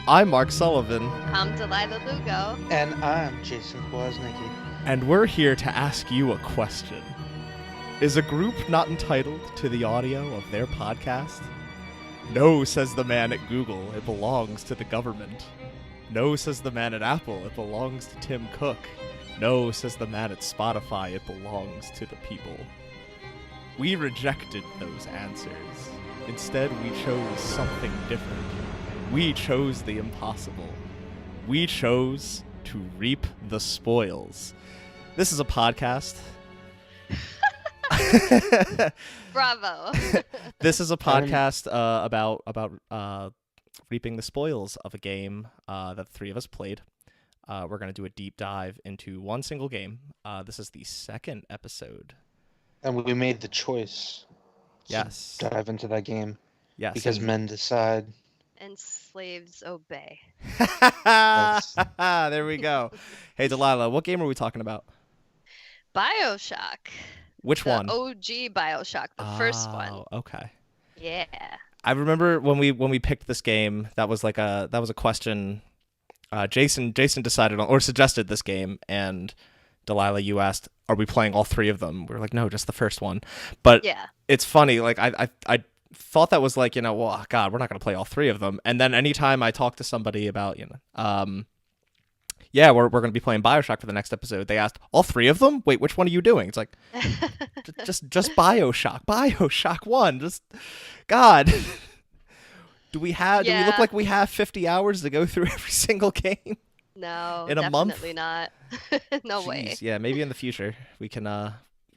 I'm Mark Sullivan. I'm Delaila Lugo. And I'm Jason Kwasnicki. And we're here to ask you a question. Is a group not entitled to the audio of their podcast? No, says the man at Google, it belongs to the government. No, says the man at Apple, it belongs to Tim Cook. No, says the man at Spotify, it belongs to the people. We rejected those answers. Instead, we chose something different. We chose the impossible. We chose to reap the spoils. This is a podcast. Bravo. This is a podcast about reaping the spoils of a game that the three of us played. We're going to do a deep dive into one single game. This is the second episode. And we made the choice Yes. to dive into that game. Yes. Because men decide. And slaves obey. There we go. Hey, Delaila, what game are we talking about? BioShock. Which the one? OG BioShock, the first one. Okay. Yeah. I remember when we picked this game, that was a question. Jason decided on or suggested this game, and Delaila, you asked, "Are we playing all three of them?" We were like, "No, just the first one." But yeah, it's funny. Like I thought that was like, well, God, we're not gonna play all three of them. And then anytime I talk to somebody about yeah, we're gonna be playing BioShock for the next episode, they asked, all three of them? Wait, which one are you doing? It's like just BioShock 1. Just God. Do we look like we have 50 hours to go through every single game? No, in a month? Definitely not. No way. Yeah, maybe in the future we can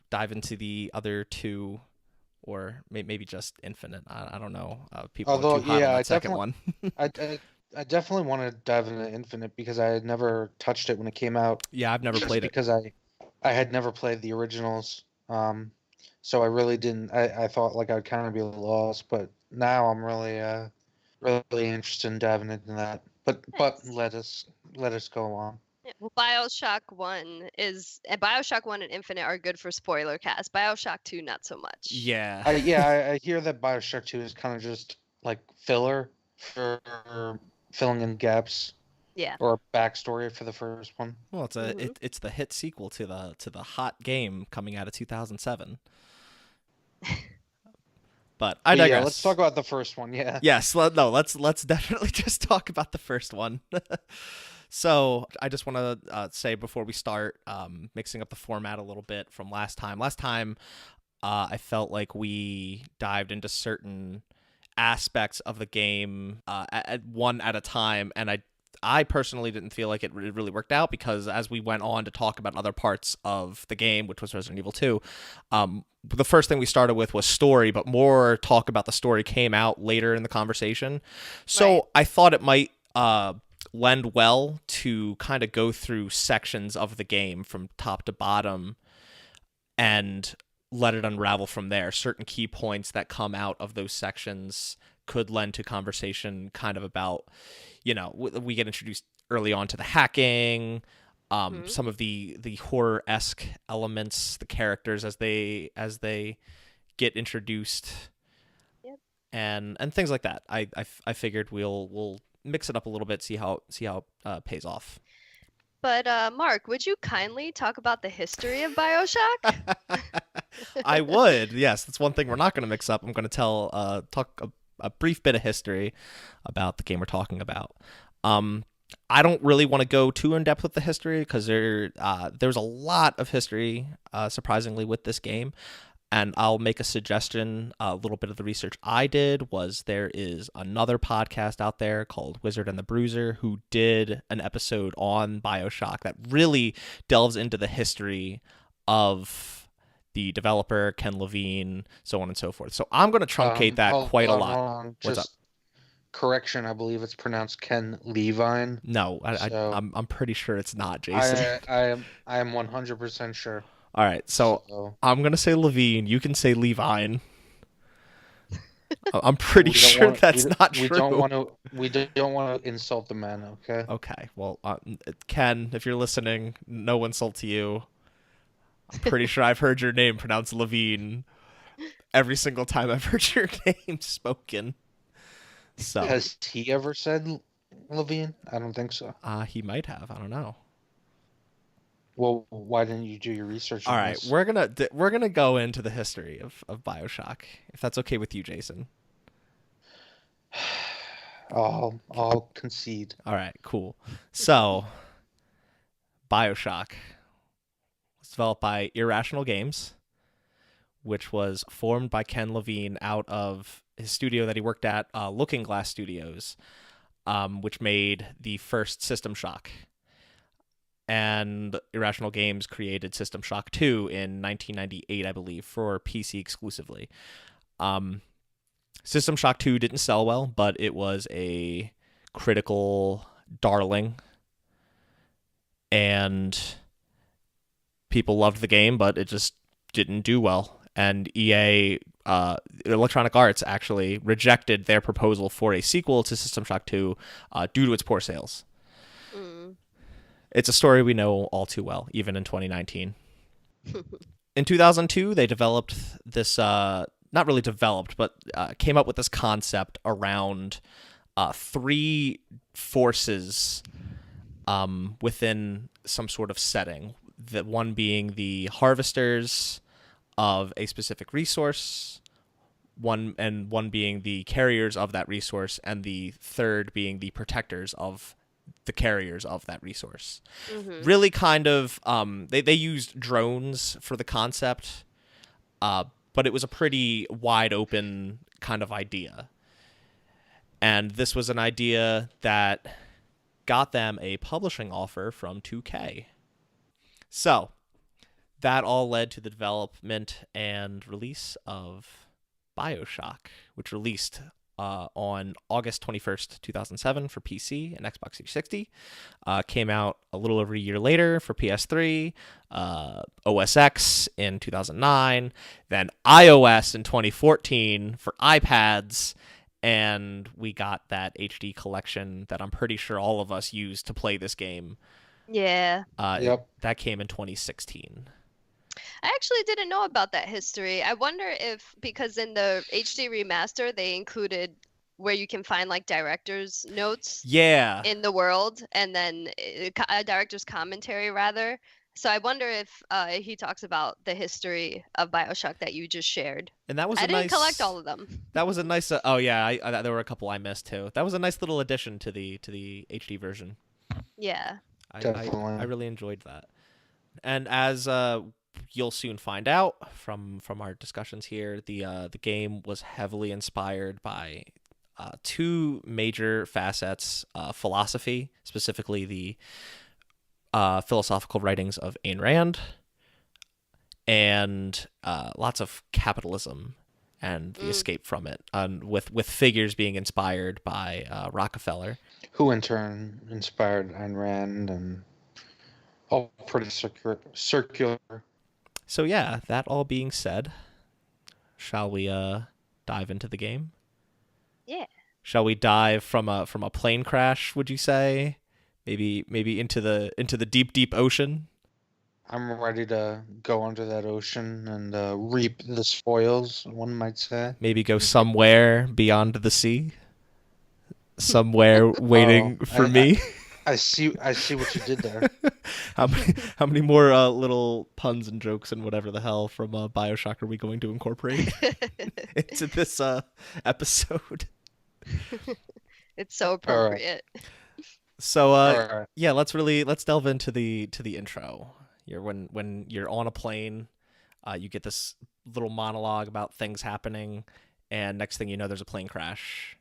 dive into the other two, or maybe just Infinite. I don't know. People are too hot on that second one. I definitely want to dive into Infinite because I had never touched it when it came out. Yeah, I've never played it. Because I had never played the originals. So I really didn't. I thought like I'd kind of be lost, but now I'm really interested in diving into that. But let us go on. Yeah, well, BioShock 1 and Infinite are good for Spoilercast. BioShock 2, not so much. Yeah. I hear that BioShock 2 is kind of just like filler for filling in gaps. Yeah. Or backstory for the first one. Well, it's the hit sequel to the hot game coming out of 2007. But I digress. Yeah, let's talk about the first one. Yeah. Yes. Let's definitely just talk about the first one. So I just want to say before we start, mixing up the format a little bit from last time. Last time, I felt like we dived into certain aspects of the game one at a time, and I personally didn't feel like it really worked out, because as we went on to talk about other parts of the game, which was Resident Evil 2, the first thing we started with was story, but more talk about the story came out later in the conversation. So right. I thought it might lend well to kind of go through sections of the game from top to bottom and let it unravel from there. Certain key points that come out of those sections could lend to conversation kind of about, we get introduced early on to the hacking, some of the horror-esque elements, the characters as they get introduced, yep. and things like that. I figured we'll mix it up a little bit, see how it pays off. But Mark, would you kindly talk about the history of BioShock? I would. Yes, that's one thing we're not going to mix up. I'm going to talk a brief bit of history about the game we're talking about. I don't really want to go too in depth with the history, because there's a lot of history, surprisingly, with this game. And I'll make a suggestion. A little bit of the research I did was there is another podcast out there called Wizard and the Bruiser who did an episode on BioShock that really delves into the history of the developer, Ken Levine, so on and so forth. So I'm going to truncate that quite a lot. What's up? Correction, I believe it's pronounced Ken Levine. No, I'm pretty sure it's not, Jason. I am 100% sure. All right, so I'm going to say Levine. You can say Levine. I'm pretty sure that's not true. We don't want to insult the man, okay? Okay, well, Ken, if you're listening, no insult to you. I'm pretty sure I've heard your name pronounced Levine every single time I've heard your name spoken. So has he ever said Levine? I don't think so. He might have. I don't know. Well, why didn't you do your research All on right, this? we're gonna go into the history of BioShock, if that's okay with you, Jason. I'll concede. All right, cool. So, BioShock was developed by Irrational Games, which was formed by Ken Levine out of his studio that he worked at, Looking Glass Studios, which made the first System Shock. And Irrational Games created System Shock 2 in 1998, I believe, for PC exclusively. System Shock 2 didn't sell well, but it was a critical darling. And people loved the game, but it just didn't do well. And EA, Electronic Arts, actually rejected their proposal for a sequel to System Shock 2 due to its poor sales. Mm. It's a story we know all too well, even in 2019. In 2002, they developed this, not really developed, but came up with this concept around three forces within some sort of setting. The one being the harvesters of a specific resource, one being the carriers of that resource, and the third being the protectors of the carriers of that resource. Mm-hmm. Really kind of they used drones for the concept, but it was a pretty wide open kind of idea. And this was an idea that got them a publishing offer from 2K. So that all led to the development and release of BioShock, which released on August 21st, 2007 for PC and Xbox 360. Came out a little over a year later for PS3, OS X in 2009, then iOS in 2014 for iPads, and we got that HD collection that I'm pretty sure all of us used to play this game. Yeah. Yep. That came in 2016. I actually didn't know about that history. I wonder if, because in the HD remaster, they included where you can find like director's notes Yeah. in the world, and then a director's commentary rather. So I wonder if he talks about the history of BioShock that you just shared. And that was I a didn't nice collect all of them. That was a nice oh yeah, I there were a couple I missed too. That was a nice little addition to the HD version. Yeah. Definitely. I really enjoyed that. And as you'll soon find out from our discussions here, the game was heavily inspired by two major facets: philosophy, specifically the philosophical writings of Ayn Rand, and lots of capitalism and the escape from it, with figures being inspired by Rockefeller. Who in turn inspired Ayn Rand, and all pretty circular. So yeah, that all being said, shall we dive into the game? Yeah. Shall we dive from a plane crash, would you say? Maybe into the deep ocean? I'm ready to go under that ocean and reap the spoils, one might say. Maybe go somewhere beyond the sea? Somewhere waiting for me? I see what you did there. How many more little puns and jokes and whatever the hell from BioShock are we going to incorporate into this episode? It's so appropriate. So Alright. yeah, let's delve into the intro. When you're on a plane, you get this little monologue about things happening, and next thing you know, there's a plane crash.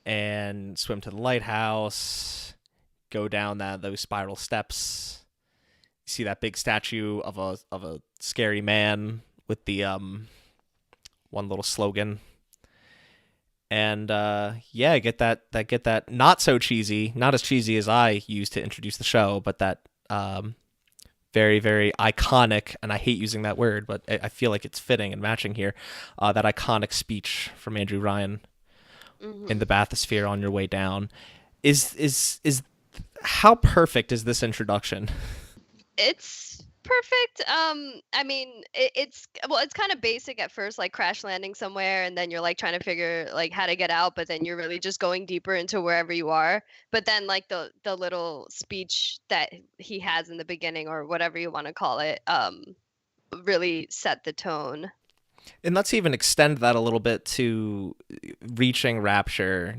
And swim to the lighthouse, go down those spiral steps. You see that big statue of a scary man with the one little slogan. And yeah, get that not so cheesy, not as cheesy as I used to introduce the show, but that very, very iconic, and I hate using that word, but I feel like it's fitting and matching here, that iconic speech from Andrew Ryan in the bathysphere on your way down. Is how perfect is this introduction? It's perfect. I mean, it's kind of basic at first, like crash landing somewhere, and then you're like trying to figure like how to get out, but then you're really just going deeper into wherever you are. But then like the little speech that he has in the beginning, or whatever you want to call it, really set the tone. And let's even extend that a little bit to reaching Rapture,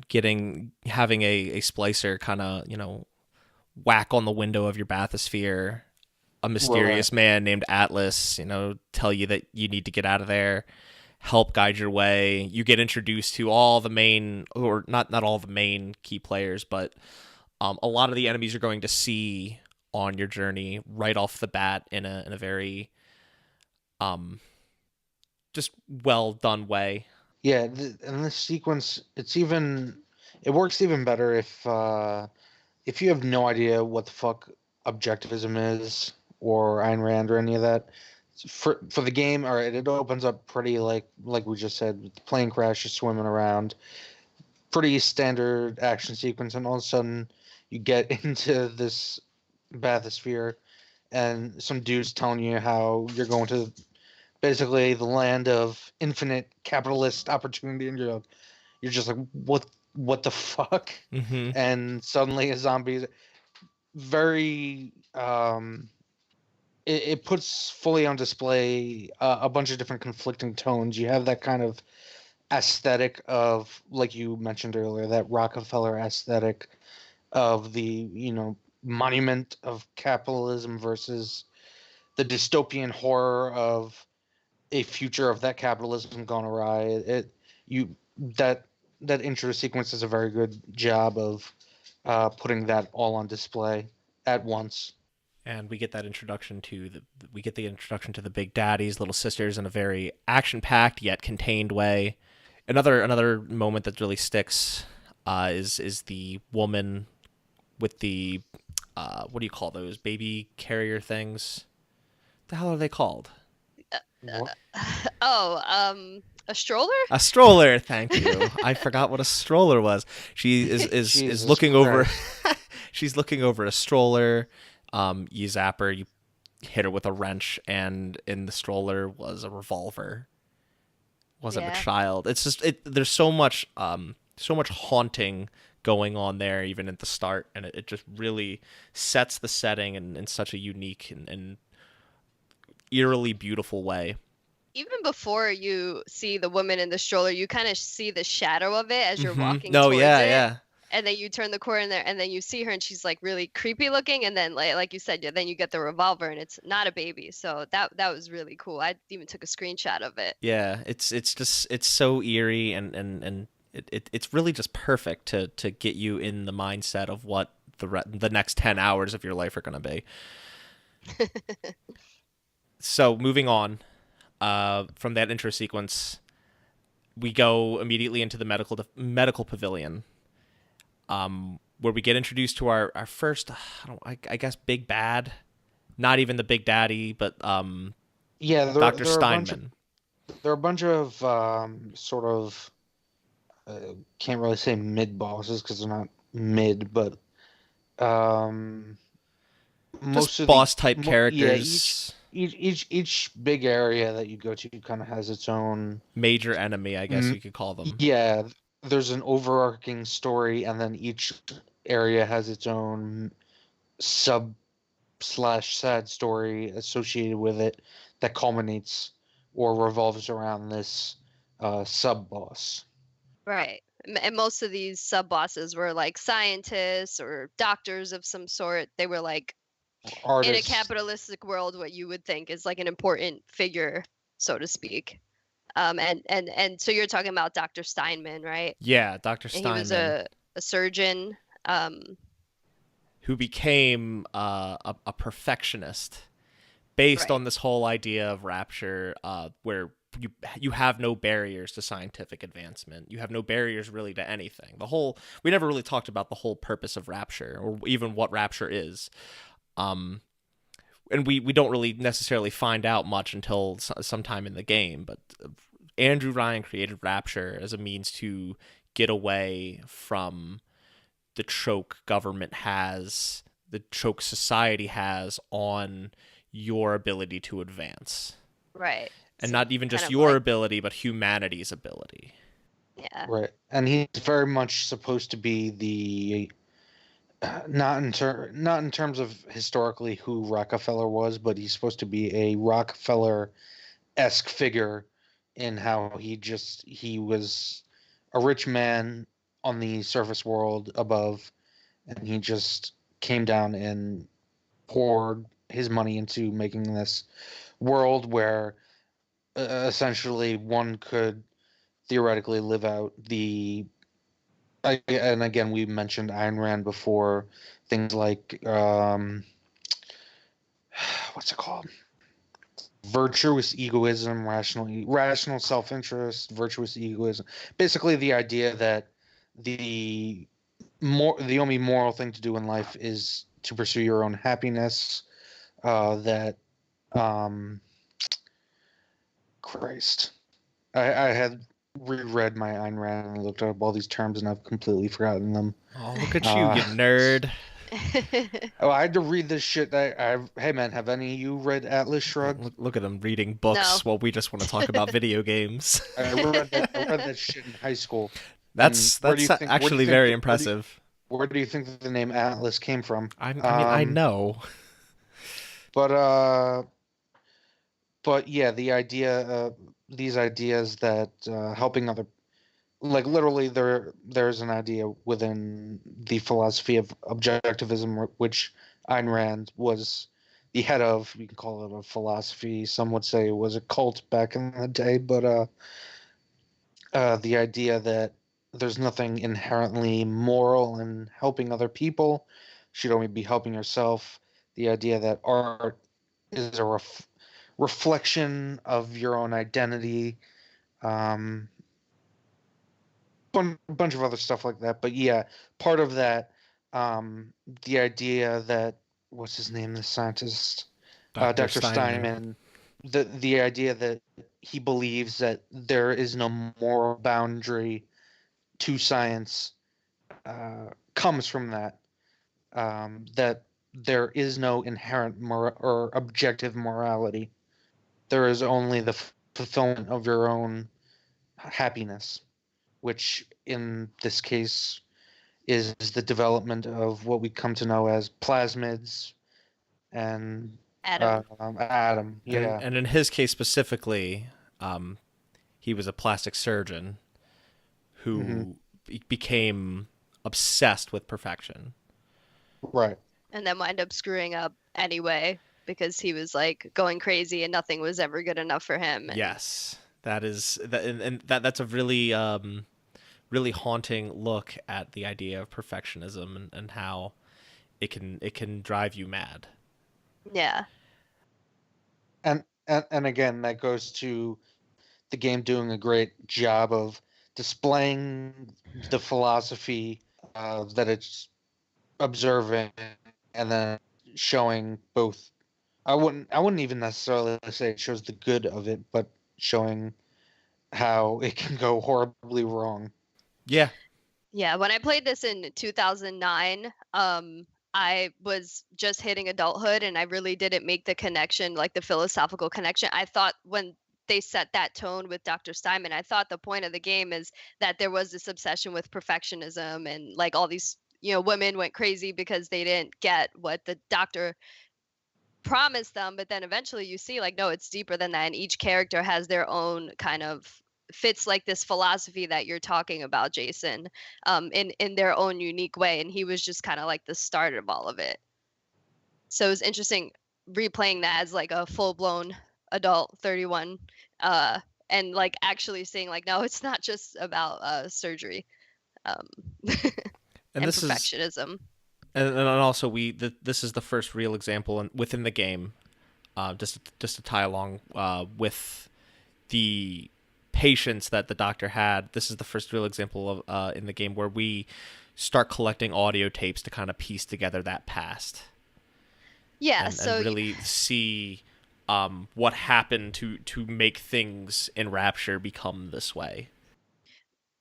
having a splicer kind of, whack on the window of your bathysphere, a mysterious man named Atlas, tell you that you need to get out of there, help guide your way. You get introduced to all the main, or not all the main key players, but a lot of the enemies you're going to see on your journey right off the bat in a very just well done way. Yeah, and this sequence, it works even better if you have no idea what the fuck objectivism is or Ayn Rand or any of that. For the game, all right, it opens up pretty like we just said, with the plane crashes, swimming around, pretty standard action sequence, and all of a sudden you get into this bathysphere, and some dude's telling you how you're going to basically the land of infinite capitalist opportunity, and you're just like, what the fuck? Mm-hmm. And suddenly a zombie, very it puts fully on display a bunch of different conflicting tones. You have that kind of aesthetic of, like you mentioned earlier, that Rockefeller aesthetic of the monument of capitalism versus the dystopian horror of a future of that capitalism gone awry. That that intro sequence does a very good job of putting that all on display at once. And we get that introduction to the big daddies, little sisters, in a very action-packed yet contained way. Another moment that really sticks is the woman with the what do you call those baby carrier things? The hell are they called? Oh, a stroller? A stroller, thank you. I forgot what a stroller was. She is looking over. She's looking over a stroller. You zap her, you hit her with a wrench, and in the stroller was a revolver. Wasn't a child. It's just there's so much haunting going on there, even at the start, and it just really sets the setting in such a unique and eerily beautiful way. Even before you see the woman in the stroller, you kind of see the shadow of it as you're walking No, towards it. yeah. And then you turn the corner there, and then you see her, and she's like really creepy looking. And then, like you said, then you get the revolver, and it's not a baby. So that was really cool. I even took a screenshot of it. Yeah, it's so eerie, and it's really just perfect to get you in the mindset of what the next 10 hours of your life are going to be. So moving on from that intro sequence, we go immediately into the medical pavilion, where we get introduced to our first, I guess, big bad. Not even the big daddy, but Dr. Steinman. There are a bunch of sort of can't really say mid bosses because they're not mid, but most of boss type characters. Yeah, each big area that you go to kind of has its own major enemy, I guess you could call them. Yeah, there's an overarching story, and then each area has its own sub/sad story associated with it that culminates or revolves around this sub boss. Right. And most of these sub bosses were like scientists or doctors of some sort. They were like artists. In a capitalistic world, what you would think is like an important figure, so to speak. And so you're talking about Dr. Steinman, right? Yeah, Dr. Steinman. And he was a surgeon. Who became a perfectionist based on this whole idea of Rapture, where you have no barriers to scientific advancement. You have no barriers really to anything. We never really talked about the whole purpose of Rapture, or even what Rapture is. And we don't really necessarily find out much until sometime in the game, but Andrew Ryan created Rapture as a means to get away from the choke government has, the choke society has on your ability to advance. Right. And So not even kind just of your like, ability, but humanity's ability. yeah. Right. And he's very much supposed to be the not in terms of historically who Rockefeller was, but he's supposed to be a Rockefeller-esque figure in how he was a rich man on the surface world above, and he just came down and poured his money into making this world where essentially one could theoretically live out and again we mentioned Ayn Rand before, things like what's it called, virtuous egoism, rational self-interest, virtuous egoism, basically the idea that the the only moral thing to do in life is to pursue your own happiness, that um Christ. I had reread my Ayn Rand and looked up all these terms and I've completely forgotten them. Oh, look at you, Uh, you nerd. oh, I had to read this shit. Hey man, have any of you read Atlas Shrugged? Look at them reading No. books while we just want to talk about video games. I read that shit in high school. And That's actually very impressive. where do you think the name Atlas came from? I mean, I know. But yeah, these ideas that helping other, like literally there's an idea within the philosophy of objectivism which Ayn Rand was the head of. You can call it a philosophy, some would say it was a cult back in the day, but the idea that there's nothing inherently moral in helping other people, should only be helping yourself. The idea that art is a reflection of your own identity. Um, bunch of other stuff like that. But yeah, part of that, the idea that, what's his name, the scientist, Dr. Dr. Steinman. Steinman, the idea that he believes that there is no moral boundary to science, comes from that. That there is no inherent or objective morality. There is only the fulfillment of your own happiness, which in this case is the development of what we come to know as plasmids and Adam. Atom. Yeah, And in his case specifically, um, he was a plastic surgeon hmm who became obsessed with perfection. right. And then wind up screwing up anyway because he was like going crazy and nothing was ever good enough for him. Yes, that is that, and that's a really really haunting look at the idea of perfectionism and how it can drive you mad. Yeah. And again, that goes to the game doing a great job of displaying the philosophy that it's observing, and then showing both. I wouldn't even necessarily say it shows the good of it, but showing how it can go horribly wrong. Yeah, Yeah, when I played this in 2009, I was just hitting adulthood and I really didn't make the connection, like the philosophical connection. I thought when they set that tone with Dr. Steinman, I thought the point of the game is that there was this obsession with perfectionism and like all these, women went crazy because they didn't get what the doctor promise them, but then eventually you see like no, it's deeper than that, and each character has their own kind of fits like this philosophy that you're talking about, Jason, in their own unique way, and he was just kind of like the start of all of it. So it was interesting replaying that as like a full-blown adult 31, uh and like actually seeing like no, it's not just about surgery, um and and this is perfectionism. and also this is the first real example within the game, just to tie along with the patience that the doctor had. This is the first real example of in the game where we start collecting audio tapes to kind of piece together that past Yeah, and so really see what happened to make things in Rapture become this way.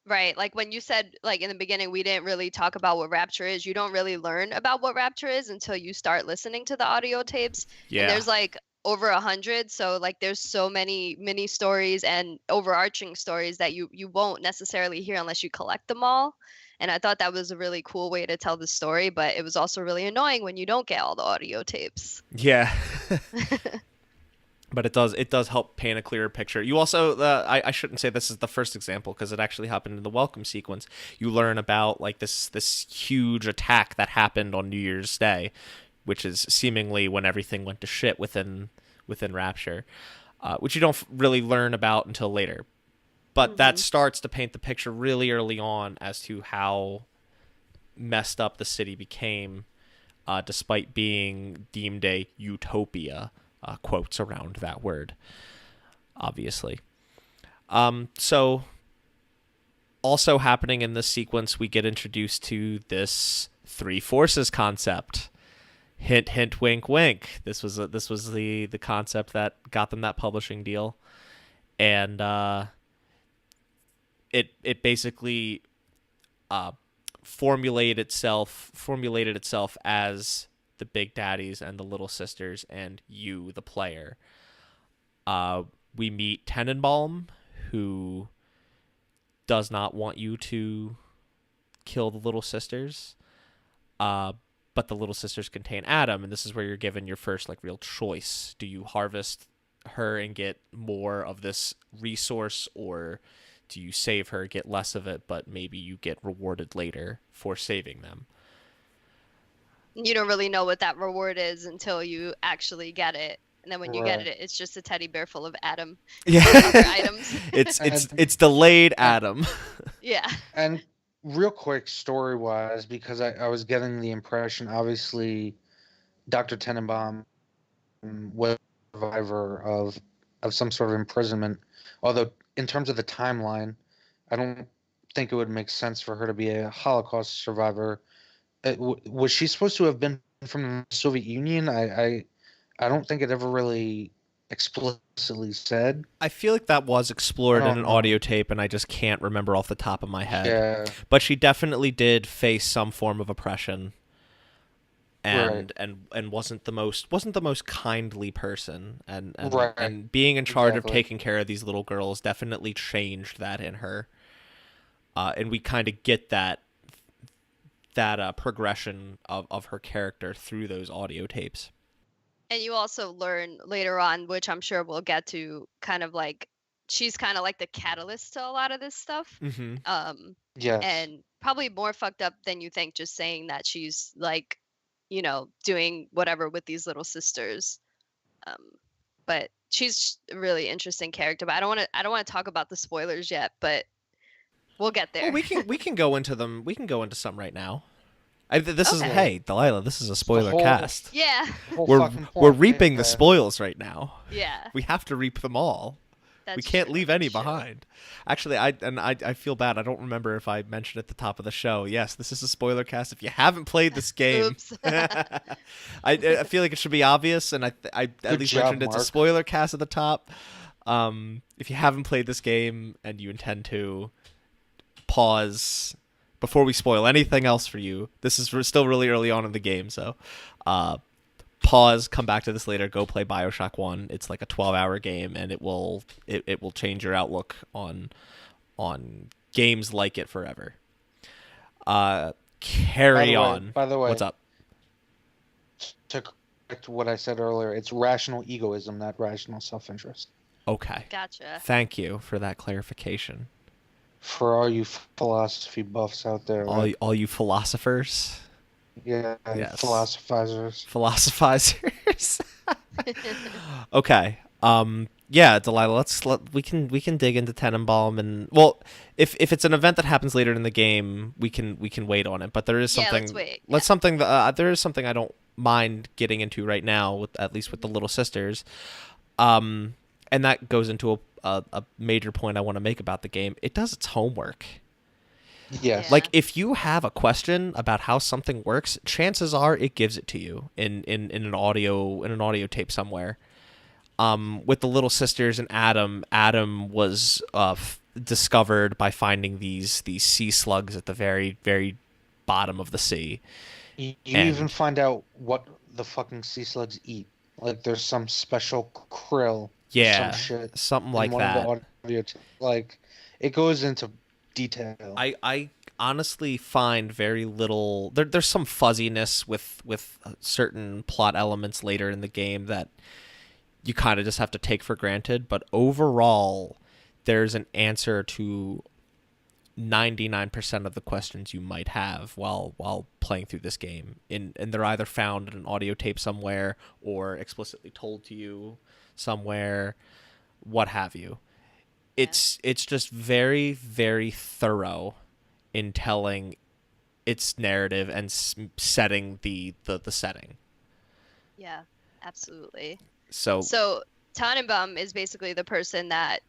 Right. Like when you said, like in the beginning, we didn't really talk about what Rapture is. You don't really learn about what Rapture is until you start listening to the audio tapes. And Yeah. there's like over 100. So like there's so many mini stories and overarching stories that you won't necessarily hear unless you collect them all. And I thought that was a really cool way to tell the story, but it was also really annoying when you don't get all the audio tapes. Yeah. But it does help paint a clearer picture. You also I shouldn't say this is the first example because it actually happened in the welcome sequence. You learn about like this huge attack that happened on New Year's Day, which is seemingly when everything went to shit within Rapture, which you don't really learn about until later. But that starts to paint the picture really early on as to how messed up the city became, despite being deemed a utopia. Quotes around that word, obviously. So, also happening in this sequence, we get introduced to this three forces concept. Hint, hint, wink, wink. This was the concept that got them that publishing deal, and it basically formulated itself as the big daddies and the little sisters and you, the player. We meet Tenenbaum, who does not want you to kill the little sisters, but the little sisters contain Adam, and this is where you're given your first like real choice. Do you harvest her and get more of this resource, or do you save her, get less of it, but maybe you get rewarded later for saving them? You don't really know what that reward is until you actually get it. And then when you get Right. it, it's just a teddy bear full of Adam Yeah. other items. It's delayed Adam. Yeah. And real quick, story wise, because I was getting the impression, obviously, Dr. Tenenbaum was a survivor of some sort of imprisonment. Although, in terms of the timeline, I don't think it would make sense for her to be a Holocaust survivor. Was she supposed to have been from the Soviet Union? I don't think it ever really explicitly said. I feel like that was I explored in don't an know. audio tape, and I just can't remember off the top of my head. Yeah, But she definitely did face some form of oppression, right, and wasn't the most kindly person, right, and being in charge of exactly. taking care of these little girls definitely changed that in her. And we kind of get that progression of her character through those audio tapes. And you also learn later on, which I'm sure we'll get to, kind of like she's kind of like the catalyst to a lot of this stuff. Mm-hmm. Yes, And probably more fucked up than you think, just saying that she's like, doing whatever with these little sisters. Um, but she's a really interesting character. But I don't want to talk about the spoilers yet, but we'll get Well, there. we can go into them. We can go into some right now. This is Okay. hey Delilah. This is a the spoiler whole cast. Yeah. whole We're fucking we're point. reaping the Yeah. spoils right now. Yeah. We have to reap them all. That's We can't true, leave any that's true. behind. Actually, I feel bad. I don't remember if I mentioned at the top of the show. Yes, this is a spoiler cast. If you haven't played this game, Oops. I feel like it should be obvious, and I at Good least job, mentioned it's a Mark. spoiler cast at the top. If you haven't played this game and you intend to, pause before we spoil anything else for you. This is still really early on in the game, so pause, come back to this later, go play BioShock 1. It's like a 12-hour game, and it will change your outlook on games like it forever. Carry on. By the way, What's up? to correct what I said earlier, it's rational egoism, not rational self-interest. Okay. Gotcha. Thank you for that clarification. For all you philosophy buffs out there, right? All you philosophers. Yeah, Yes. philosophizers. Philosophizers. Okay. Yeah, Delilah, we can dig into Tenenbaum, and well, if it's an event that happens later in the game, we can wait on it. But there is Yeah, something. let's wait, Let's yeah. something there is something I don't mind getting into right now, with at least with the little sisters. And that goes into a major point I want to make about the game. It does its homework. Yes. Yeah. Like, if you have a question about how something works, chances are it gives it to you in an audio tape somewhere. With the little sisters and Adam was discovered by finding these sea slugs at the very, very bottom of the sea. You even And find out what the fucking sea slugs eat. Like there's some special krill or some yeah, shit something in like one of the that. audio. Like it goes into detail. I honestly find very little. There's some fuzziness with certain plot elements later in the game that you kind of just have to take for granted. But overall, there's an answer to 99% of the questions you might have while playing through this game. And they're either found in an audio tape somewhere or explicitly told to you somewhere, what have you. Yeah. It's just very, very thorough in telling its narrative and setting the setting. Yeah, absolutely. So So Tannenbaum is basically the person that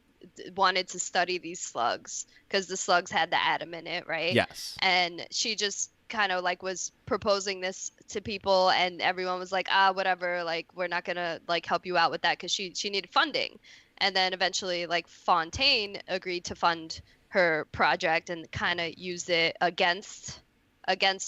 wanted to study these slugs because the slugs had the atom in it, right? yes, And she just kind of like was proposing this to people, and everyone was like, ah, whatever, like we're not gonna like help you out with that because she needed funding. And then eventually, like Fontaine agreed to fund her project and kind of used it against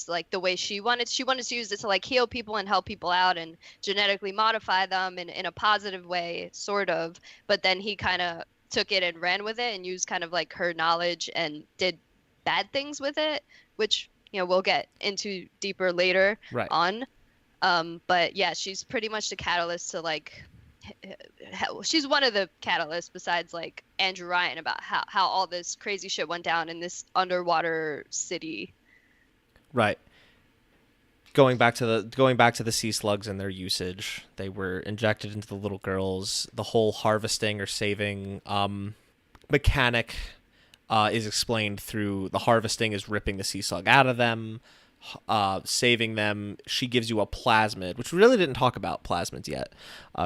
like the way she wanted to use it to like heal people and help people out and genetically modify them in a positive way, sort of. But then he kind of took it and ran with it and used kind of like her knowledge and did bad things with it, which we'll get into deeper later right. on. But yeah, she's pretty much the catalyst to like she's one of the catalysts besides like Andrew Ryan about how all this crazy shit went down in this underwater city. Right. Going back to the sea slugs and their usage, they were injected into the little girls. The whole harvesting or saving mechanic is explained through the harvesting is ripping the sea slug out of them, saving them. She gives you a plasmid, which we really didn't talk about plasmids yet.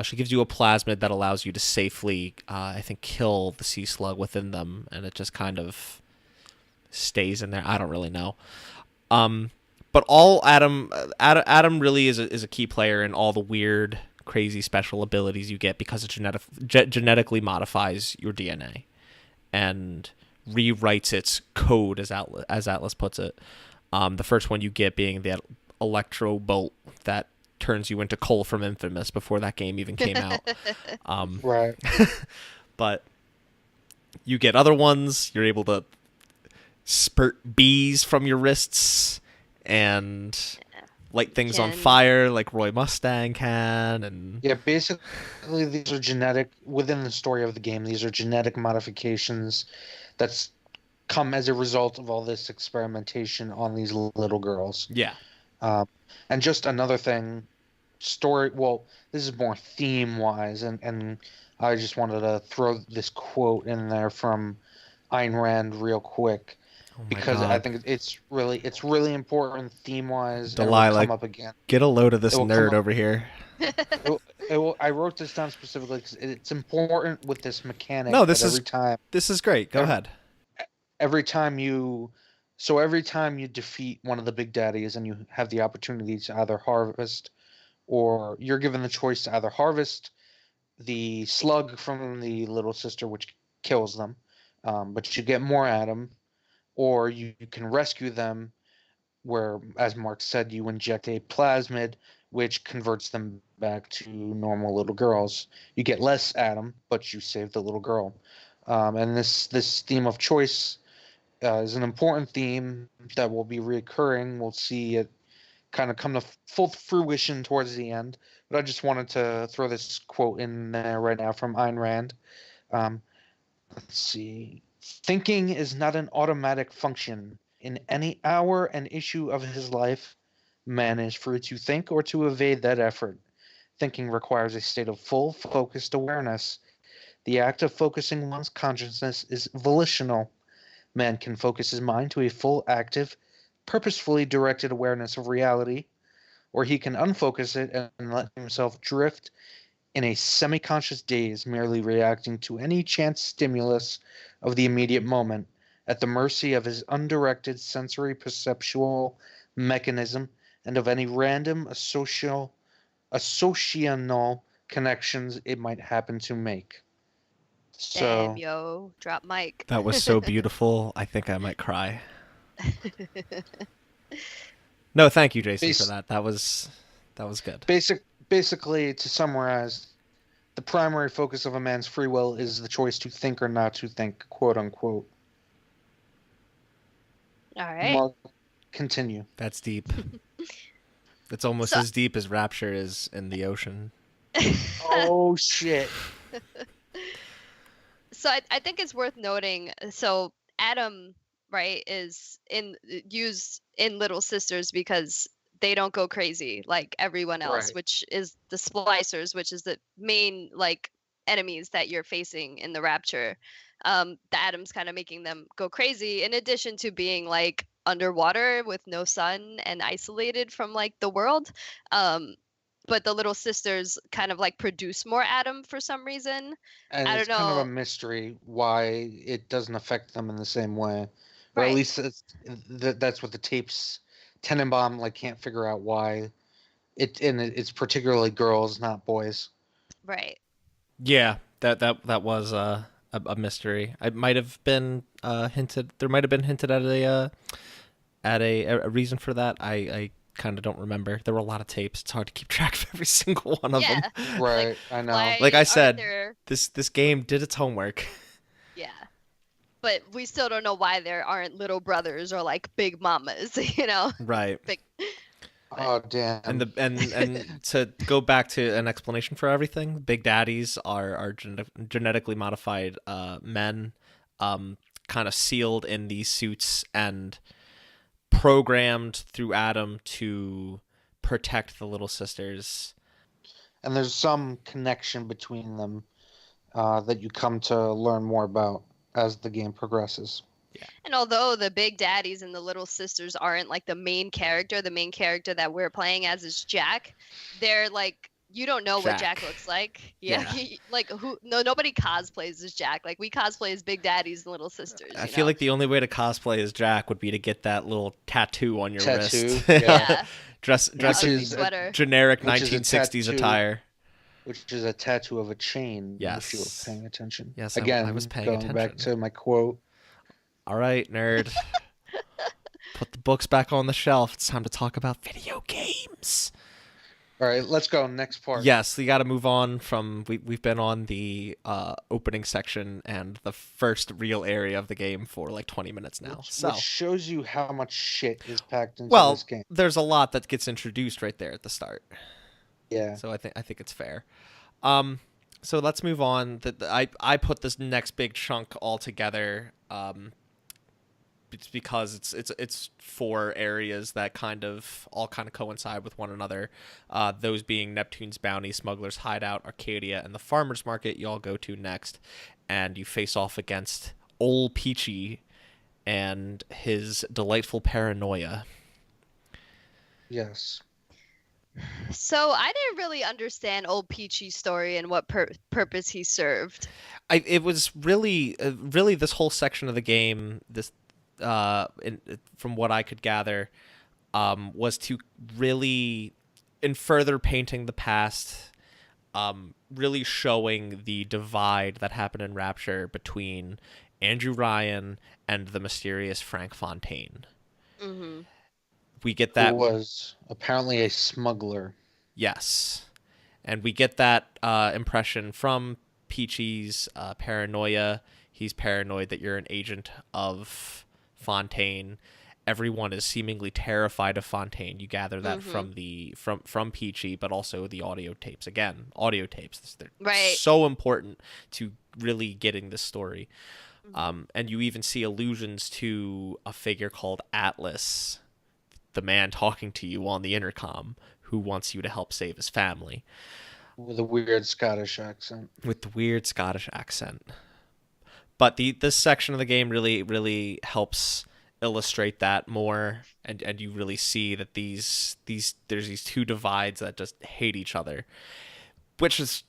She gives you a plasmid that allows you to safely, I think, kill the sea slug within them, and it just kind of stays in there. I don't really know. But all Adam really is a key player in all the weird, crazy special abilities you get because it genetically modifies your DNA and rewrites its code, as Atlas puts it. The first one you get being the electro bolt that turns you into Cole from Infamous before that game even came out. Right. But you get other ones. You're able to spurt bees from your wrists and light things on fire like Roy Mustang can. And Yeah, basically these are genetic within the story of the game. These are genetic modifications that's come as a result of all this experimentation on these little girls. yeah, And just another thing, well, this is more theme wise, and I just wanted to throw this quote in there from Ayn Rand real quick. oh my Because I god, think it's really important theme wise, and it will Delaila, come up again. get a load of this It will come nerd up. over here. I wrote this down specifically because it's important with this mechanic. No, That this is great. Go every, ahead. every time you, so every time you defeat one of the big daddies, and you have the opportunity to either harvest, or you're given the choice to either harvest the slug from the little sister, which kills them, but you get more at them, or you can rescue them where, as Mark said, you inject a plasmid, which converts them back to normal little girls. You get less Adam, but you save the little girl. And this theme of choice is an important theme that will be recurring. We'll see it kind of come to full fruition towards the end. But I just wanted to throw this quote in there right now from Ayn Rand. Um, let's see. Thinking is not an automatic function. In any hour and issue of his life, man is free to think or to evade that effort. Thinking requires a state of full, focused awareness. The act of focusing one's consciousness is volitional. Man can focus his mind to a full, active, purposefully directed awareness of reality, or he can unfocus it and let himself drift in a semi-conscious daze, merely reacting to any chance stimulus of the immediate moment, at the mercy of his undirected sensory perceptual mechanism and of any random associational connections it might happen to make. Damn, So yo, drop mic. That was so beautiful. I think I might cry. No, thank you, Jason, for base, that. That was good. basically, to summarize, the primary focus of a man's free will is the choice to think or not to think, quote unquote. All right. Mark, continue. That's deep. It's almost So, as deep as Rapture is in the ocean. Oh shit. so I think it's worth noting. So Adam, right, is used in Little Sisters because they don't go crazy like everyone else, Right. which is the splicers, which is the main like enemies that you're facing in the Rapture. The Adam's kind of making them go crazy, in addition to being like underwater with no sun and isolated from like the world. But the Little Sisters kind of like produce more Adam for some reason. And I it's don't kind of a know. mystery why it doesn't affect them in the same way, or at Right. least that's what the tapes. Tenenbaum like can't figure out why it's particularly girls, not boys. Right. Yeah, that was a mystery. I might have been hinted. There might have been hinted at a reason for that. I kind of don't remember. There were a lot of tapes. It's hard to keep track of every single one of them. Yeah. Right, Like, I know. why Like I aren't said, there? this game did its homework. Yeah. But we still don't know why there aren't little brothers or like big mamas, you know? Right. Big. Oh damn. And to go back to an explanation for everything, Big Daddies are genetically modified men, kind of sealed in these suits and programmed through Adam to protect the Little Sisters. And there's some connection between them that you come to learn more about as the game progresses. And although the big daddies and the little sisters aren't like the main character that we're playing as is Jack, they're like you don't know what Jack Jack. looks like. Yeah. Yeah. Like nobody cosplays as Jack. Like we cosplay as big daddies and little sisters. I you feel know? like the only way to cosplay as Jack would be to get that little tattoo on your Tattoo, wrist. yeah. Yeah. dress The in ugly sweater. generic Which is a 1960s tattoo. attire. Which is a tattoo of a chain. Yes. If you were paying attention. Yes, Again, I was paying going attention. back to my quote. All right, nerd. Put the books back on the shelf. It's time to talk about video games. All right, let's go. Next part. Yes, we got to move on from we've been on the opening section and the first real area of the game for like 20 minutes now. Which shows you how much shit is packed into Well, this game. there's a lot that gets introduced right there at the start. Yeah. So I think it's fair. So let's move on. I put this next big chunk all together. It's because it's four areas that kind of coincide with one another. Those being Neptune's Bounty, Smuggler's Hideout, Arcadia, and the Farmer's Market. You all go to next, and you face off against Old Peachy and his delightful paranoia. Yes. So I didn't really understand old Peachy's story and what purpose he served. It was really this whole section of the game. From what I could gather, was to really, in further painting the past, really showing the divide that happened in Rapture between Andrew Ryan and the mysterious Frank Fontaine. Mm-hmm. We get that. Who was apparently a smuggler. Yes. And we get that impression from Peachy's paranoia. He's paranoid that you're an agent of Fontaine. Everyone is seemingly terrified of Fontaine. You gather that from Peachy, but also the audio tapes. Again, audio tapes. They're Right. so important to really getting this story. And you even see allusions to a figure called Atlas, the man talking to you on the intercom, who wants you to help save his family. With a weird Scottish accent. With the weird Scottish accent. But this section of the game really, really helps illustrate that more, and you really see that there's these two divides that just hate each other, which is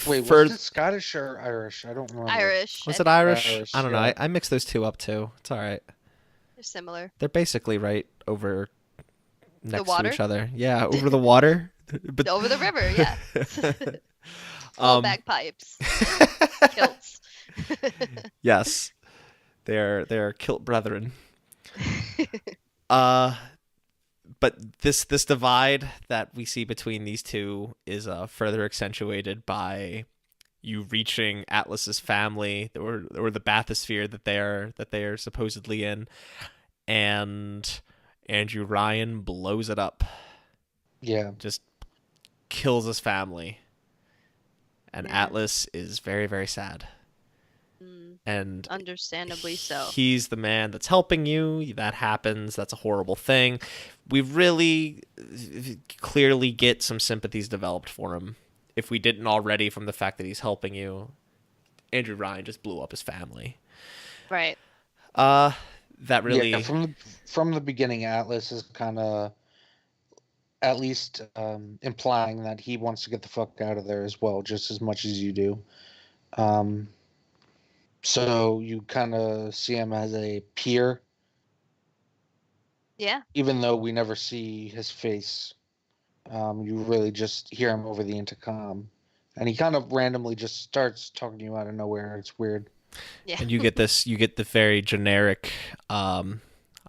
Wait, was it Scottish or Irish? I don't remember. Irish. Was it Irish? Irish, I don't know. yeah. I mix those two up too. It's all right. They're similar. They're basically right over next to water? each other. Yeah, over the water. But Over the river, yeah. Full Um, bagpipes and kilts. yes, they're kilt brethren. Uh, but this divide that we see between these two is further accentuated by you reaching Atlas's family or the bathysphere that they are supposedly in, and Andrew Ryan blows it up, Yeah. just kills his family, and Yeah. Atlas is very, very sad. And Understandably so. he's the man that's helping you. That happens. That's a horrible thing. We really clearly get some sympathies developed for him. If we didn't already from the fact that he's helping you, Andrew Ryan just blew up his family. Right. That really. Yeah, from the beginning, Atlas is kind of at least implying that he wants to get the fuck out of there as well, just as much as you do. So you kind of see him as a peer, Yeah. even though we never see his face. You really just hear him over the intercom, and he kind of randomly just starts talking to you out of nowhere. It's weird. Yeah. And you get the very generic, I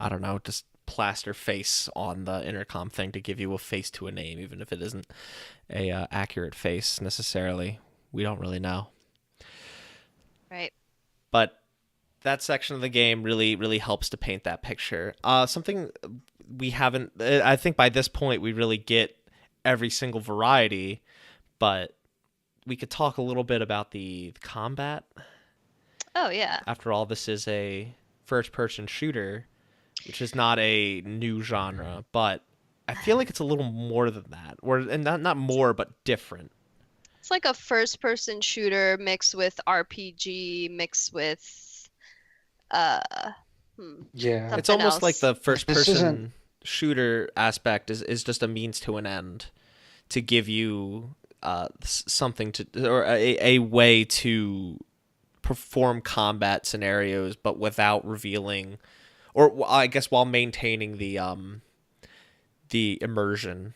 don't know, just plaster face on the intercom thing to give you a face to a name, even if it isn't a accurate face necessarily. We don't really know. Right. But that section of the game really helps to paint that picture. Something we haven't, I think by this point we really get every single variety, but we could talk a little bit about the combat. Oh yeah. After all, this is a first-person shooter, which is not a new genre, but I feel like it's a little more than that, and not more, but different. It's like a first-person shooter mixed with RPG, mixed with uh Yeah, It's something almost like else. the this first-person isn't. shooter aspect is just a means to an end to give you something to or a way to perform combat scenarios, but without revealing, or I guess while maintaining the immersion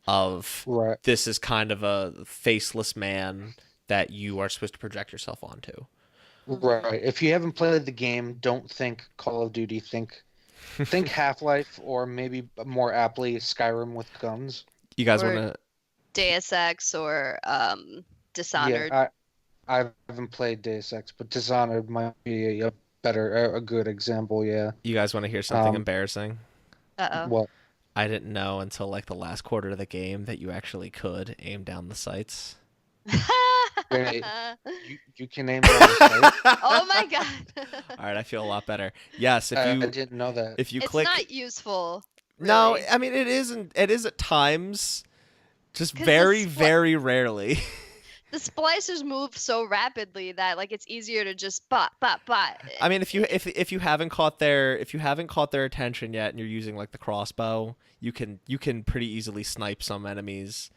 of Right. this is kind of a faceless man that you are supposed to project yourself onto. Right. If you haven't played the game, don't think Call of Duty. Think Half-Life, or maybe more aptly Skyrim with guns. You guys want Or to? Deus Ex or Yeah, Dishonored. I haven't played Deus Ex, but Dishonored might be a good example. Yeah. You guys want to hear something Um. embarrassing? Uh-oh. What? I didn't know until like the last quarter of the game that you actually could aim down the sights. Wait, you can aim down the sight? Oh my god. All right, I feel a lot better. Yes, I didn't know that. if you It's click. not useful. No, Really. I mean it isn't. It is at times, just 'Cause very, very rarely. the splicers move so rapidly that like it's easier to just bot. I mean, if you haven't caught their attention yet, and you're using like the crossbow, you can pretty easily snipe some enemies.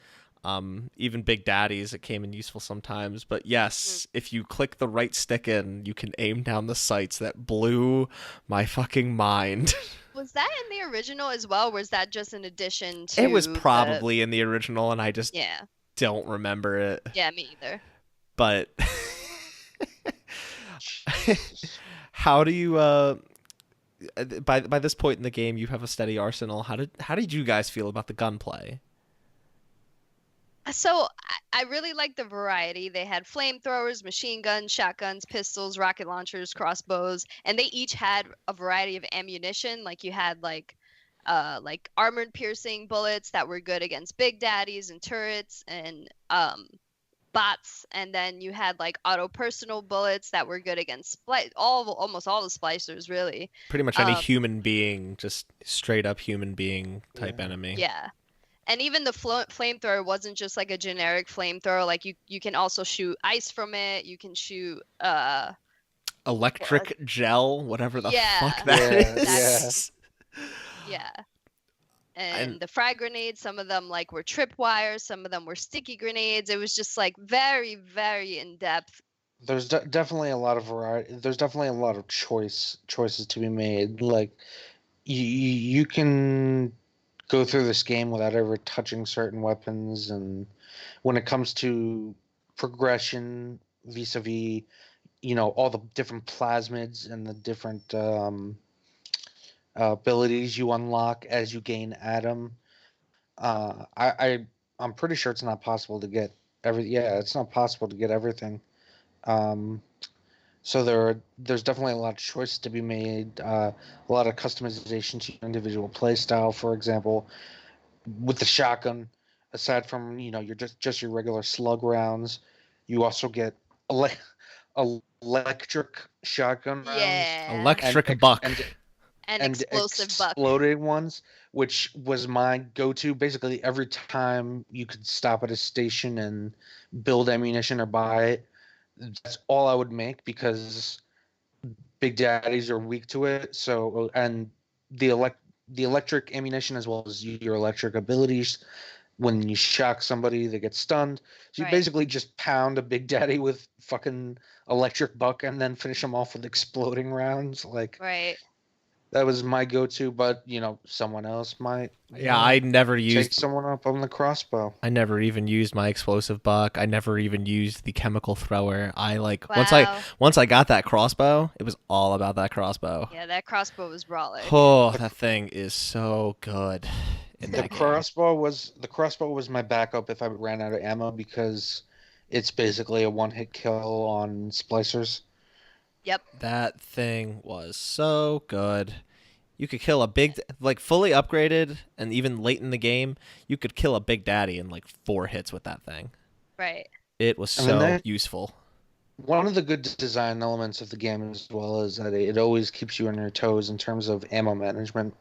Even big daddies, it came in useful sometimes. But yes, if you click the right stick in, you can aim down the sights. That blew my fucking mind. Was that in the original as well? Or was that just an addition to It was the- probably in the original, and I just Yeah. don't remember it. Yeah, me either. But Jesus. how do you by this point in the game you have a steady arsenal? How did you guys feel about the gunplay? So I really like the variety. They had flamethrowers, machine guns, shotguns, pistols, rocket launchers, crossbows, and they each had a variety of ammunition. Like you had like armored piercing bullets that were good against big daddies and turrets and bots, and then you had like auto personal bullets that were good against almost all the splicers really. Pretty much any Um, human being, just straight up human being type Yeah. enemy. Yeah. And even the flamethrower wasn't just like a generic flamethrower. Like you can also shoot ice from it. You can shoot Electric gel, whatever the Yeah. fuck that Yeah, is. yeah. And- And the frag grenades, some of them like were tripwires, some of them were sticky grenades. It was just like very, very in depth. There's definitely a lot of variety. There's definitely a lot of choices to be made. Like you can go through this game without ever touching certain weapons, and when it comes to progression vis-a-vis, all the different plasmids and the different abilities you unlock as you gain Adam. I'm pretty sure it's not possible to get it's not possible to get everything. Um, so there's definitely a lot of choices to be made, a lot of customization to your individual play style. For example, with the shotgun, aside from your just your regular slug rounds, you also get ele- electric shotgun rounds Yeah. and Electric Buck. And and explosive buck. exploding ones, which was my go-to. Basically, every time you could stop at a station and build ammunition or buy it, that's all I would make because Big Daddies are weak to it. So, and the electric ammunition as well as your electric abilities. When you shock somebody, they get stunned. So you Right. basically just pound a Big Daddy with fucking electric buck and then finish them off with exploding rounds. Like Right. that was my go-to, but someone else might, Yeah, I never take used. someone up on the crossbow. I never even used my explosive buck. I never even used the chemical thrower. I like Wow. once I got that crossbow, it was all about that crossbow. Yeah, that crossbow was brawler. Oh, that thing is so good in The that game. crossbow was my backup if I ran out of ammo because it's basically a one-hit kill on splicers. Yep. That thing was so good. You could kill a like fully upgraded, and even late in the game, you could kill a Big Daddy in like 4 hits with that thing. Right. It was I mean, so useful. One of the good design elements of the game as well is that it always keeps you on your toes in terms of ammo management.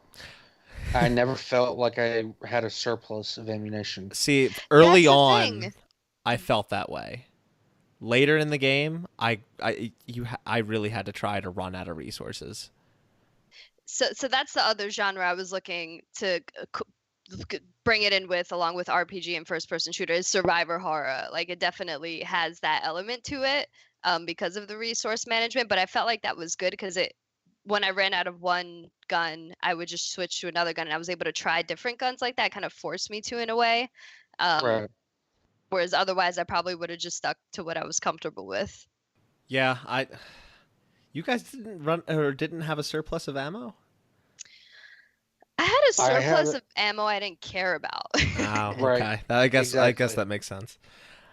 I never felt like I had a surplus of ammunition. See, early That's the on, thing. I felt that way. Later in the game, I really had to try to run out of resources. So that's the other genre I was looking to bring it in with, along with RPG and first person shooter, is survivor horror. Like it definitely has that element to it, because of the resource management. But I felt like that was good because when I ran out of one gun, I would just switch to another gun, and I was able to try different guns like that. Kind of forced me to, in a way. Right. Whereas otherwise, I probably would have just stuck to what I was comfortable with. Yeah, you guys didn't run or didn't have a surplus of ammo? I had a I surplus had of ammo I didn't care about. Oh, Right. okay. I guess Exactly. that makes sense.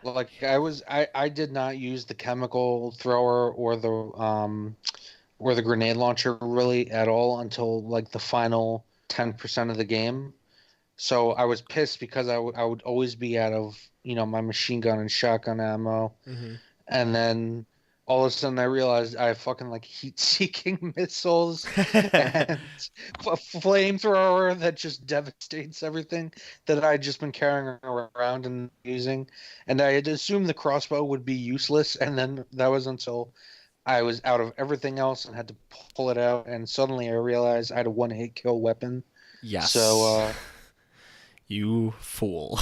Like I did not use the chemical thrower or the grenade launcher really at all until like the final 10% of the game. So I was pissed because I would always be out of, my machine gun and shotgun ammo. Mm-hmm. And then all of a sudden I realized I have fucking like heat-seeking missiles and a flamethrower that just devastates everything that I'd just been carrying around and using. And I had assumed the crossbow would be useless, and then that was until I was out of everything else and had to pull it out, and suddenly I realized I had a one-hit kill weapon. Yes. So, you fool.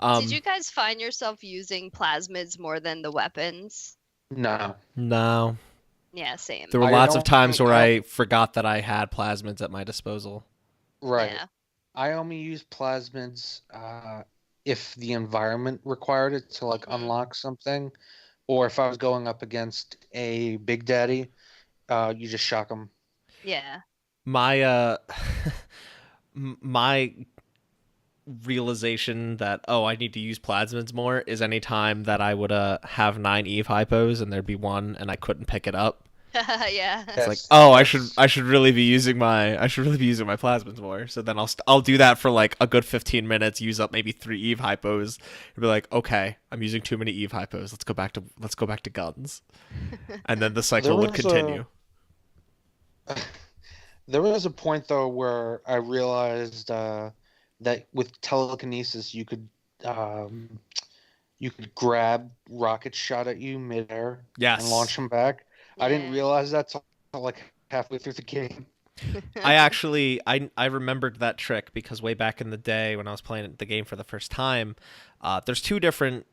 Did you guys find yourself using plasmids more than the weapons? no. No. Yeah, same. There were I lots of don't times think where I- I forgot that I had plasmids at my disposal. Right. Yeah. I only use plasmids if the environment required it to like Mhm. unlock something, or if I was going up against a Big Daddy, you just shock them. Yeah. My my realization that I need to use plasmids more is any time that I would have 9 Eve hypos and there'd be one and I couldn't pick it up. Yeah. It's like, That's- I should really be using my plasmids more. So then I'll do that for like a good 15 minutes, use up maybe 3 Eve hypos, and be like, okay, I'm using too many Eve hypos. Let's go back to guns, and then the cycle would continue. There was a point though where I realized that with telekinesis you could grab rockets shot at you midair Yes. and launch them back. I didn't Yeah. realize that till like halfway through the game. I actually I remembered that trick because way back in the day when I was playing the game for the first time, there's 2 different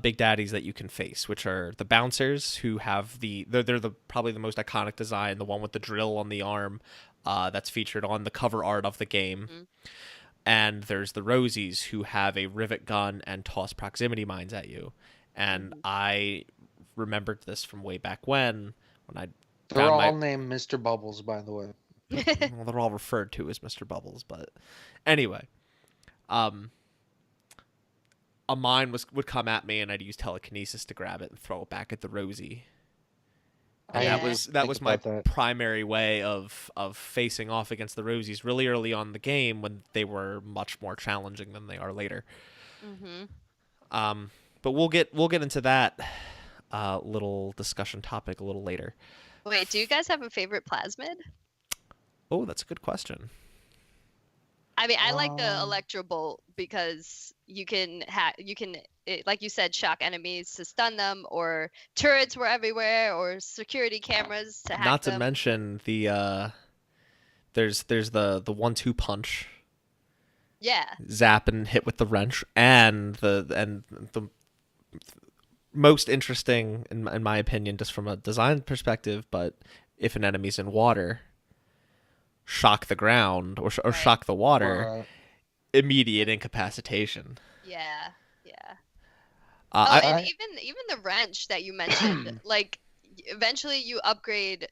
Big Daddies that you can face, which are the bouncers, who have they're the probably the most iconic design, the one with the drill on the arm, that's featured on the cover art of the game. and there's the Rosies who have a rivet gun and toss proximity mines at you. And I remembered this from way back when I They're found all my named Mr. Bubbles, by the way. well, they're all referred to as Mr. Bubbles, but anyway, um, a mine would come at me, and I'd use telekinesis to grab it and throw it back at the Rosie. And I that Yeah. was that think was my about that. primary way of facing off against the Rosies really early on in the game when they were much more challenging than they are later. Mm-hmm. But we'll get into that little discussion topic a little later. Wait, do you guys have a favorite plasmid? Oh, that's a good question. I mean, I like the Um, electro bolt because like you said, shock enemies to stun them, or turrets were everywhere, or security cameras to hack Not to them. mention the there's the 1-2 punch, Yeah. zap and hit with the wrench, and the most interesting in my opinion, just from a design perspective, but if an enemy's in water, shock the ground or Right. shock the water, Right. immediate incapacitation. Yeah. Yeah. I And I- even the wrench that you mentioned, like eventually you upgrade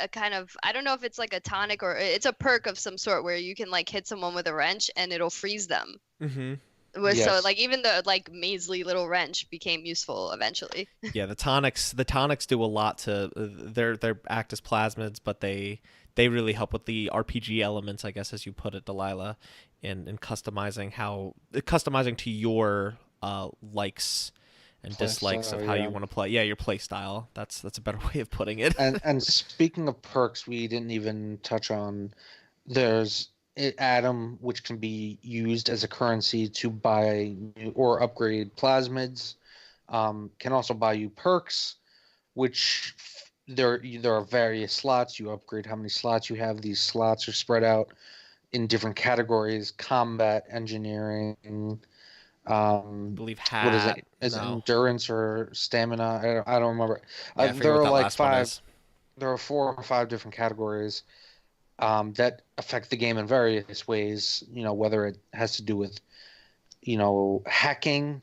a kind of, I don't know if it's like a tonic or it's a perk of some sort where you can like hit someone with a wrench and it'll freeze them. mm-hmm. So Yes. like even the like measly little wrench became useful eventually. Yeah, the tonics do a lot to their act as plasmids, but they really help with the RPG elements, I guess, as you put it, Delaila, in customizing to your likes and Play dislikes style, of how yeah. you want to play. Yeah, your play style. That's a better way of putting it. And speaking of perks, we didn't even touch on. There's Atom, which can be used as a currency to buy or upgrade plasmids. Can also buy you perks, which there are various slots. You upgrade how many slots you have. These slots are spread out in different categories: combat, engineering. I believe What is hat. it? Is it No. endurance or stamina? I don't remember. Yeah, I forget There what are that like last one five. is. There are 4 or 5 different categories that affect the game in various ways. Whether it has to do with hacking,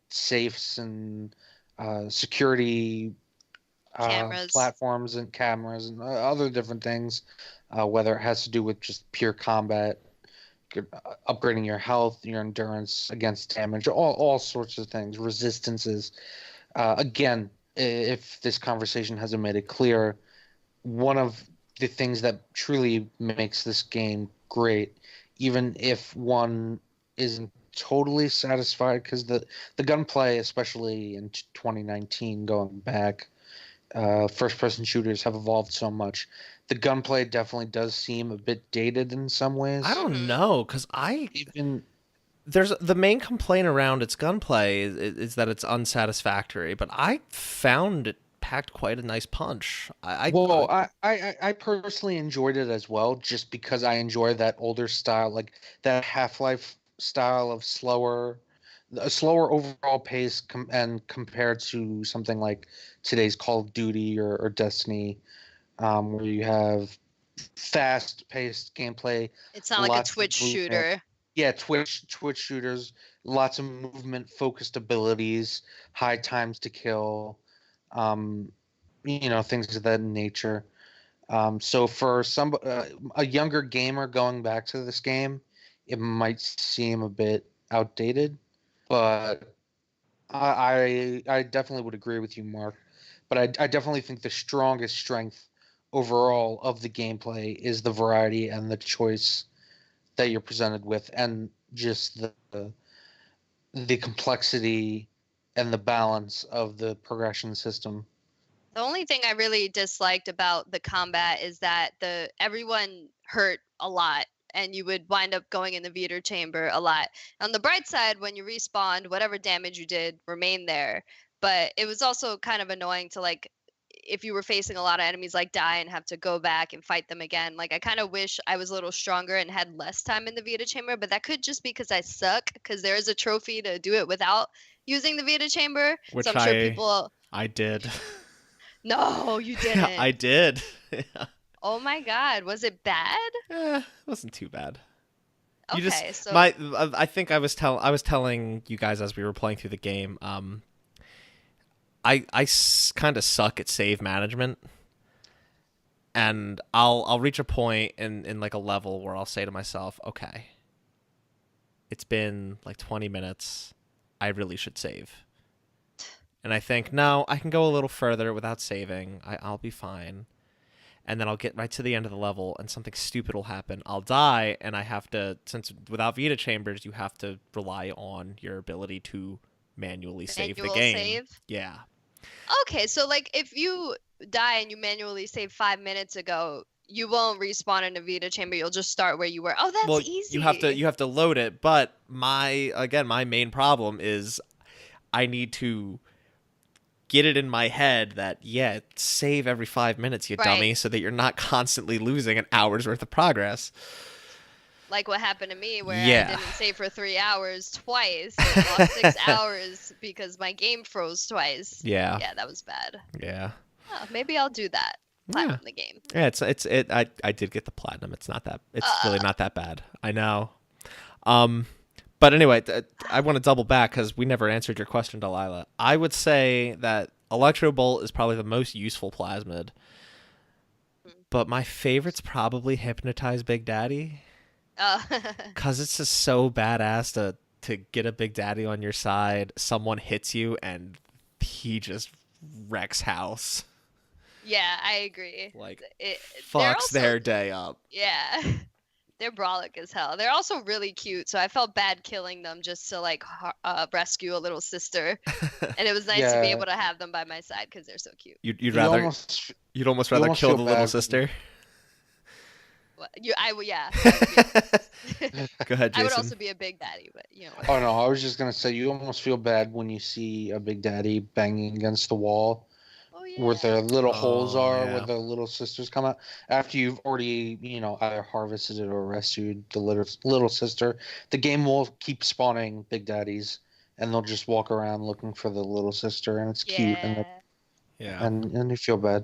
safes, and security Cameras. platforms and cameras and other different things. Whether it has to do with just pure combat, upgrading your health, your endurance against damage, all sorts of things, resistances. Again, if this conversation hasn't made it clear, one of the things that truly makes this game great, even if one isn't totally satisfied, because the gunplay, especially in 2019, going back, first-person shooters have evolved so much. The gunplay definitely does seem a bit dated in some ways. I don't know, because Even there's the main complaint around its gunplay is that it's unsatisfactory, but I found it packed quite a nice punch. I personally enjoyed it as well, just because I enjoy that older style, like that Half-Life style of a slower overall pace, and compared to something like today's Call of Duty or Destiny, where you have fast-paced gameplay, It's not like a lots of Twitch movement. shooter. Yeah, Twitch shooters, lots of movement focused abilities, high times to kill, um, things of that nature. So for a younger gamer going back to this game, it might seem a bit outdated, but I definitely would agree with you, Mark. But I definitely think the strongest strength overall of the gameplay is the variety and the choice that you're presented with, and just the complexity and the balance of the progression system. The only thing I really disliked about the combat is that everyone hurt a lot and you would wind up going in the Vita chamber a lot. On the bright side, when you respawned, whatever damage you did remained there. But it was also kind of annoying to like if you were facing a lot of enemies like die and have to go back and fight them again. Like I kind of wish I was a little stronger and had less time in the Vita chamber, but that could just be because I suck, because there is a trophy to do it without using the Vita chamber. Which So I'm sure people I did. No, you didn't. I did. Yeah. Oh my God, was it bad? It wasn't too bad. You just Okay, so I think I was telling you guys as we were playing through the game. I kind of suck at save management, and I'll reach a point in like a level where I'll say to myself, okay, it's been like 20 minutes. I really should save. And I think, no, I can go a little further without saving. I'll be fine. And then I'll get right to the end of the level and something stupid will happen. I'll die, and I have to, since without Vita chambers, you have to rely on your ability to manually save the manual game. save. Yeah. Okay, so like if you die and you manually saved 5 minutes ago, you won't respawn in a Vita chamber. You'll just start where you were. Oh, that's Well, easy. you have to load it, but my main problem is I need to get it in my head that save every 5 minutes, you dummy, Right. so that you're not constantly losing an hour's worth of progress. Like what happened to me where Yeah. I didn't save for 3 hours twice and lost 6 hours because my game froze twice. Yeah. Yeah, that was bad. Yeah. Oh, maybe I'll do that. Platinum the game. Yeah, I did get the platinum. It's really not that bad. I know. But anyway, I want to double back because we never answered your question, Delaila. I would say that Electro Bolt is probably the most useful plasmid, but my favorite's probably Hypnotize Big Daddy, because it's just so badass to get a Big Daddy on your side. Someone hits you and he just wrecks house. Yeah, I agree. Like, they're fucks also, their day up. Yeah. They're brolic as hell. They're also really cute, so I felt bad killing them just to like rescue a little sister. And it was nice to be Yeah. able to have them by my side because they're so cute. You'd rather you'd almost rather almost kill feel the little bad. sister. I would, yeah. I would, Go ahead, Jason. I would also be a big daddy, but you know. Oh no, I was just gonna say you almost feel bad when you see a Big Daddy banging against the wall Oh yeah. where their little holes Oh, are, yeah. where their little sisters come out. After you've already, either harvested or rescued the little sister, the game will keep spawning Big Daddies, and they'll just walk around looking for the little sister, and it's cute, and Yeah. and you feel bad.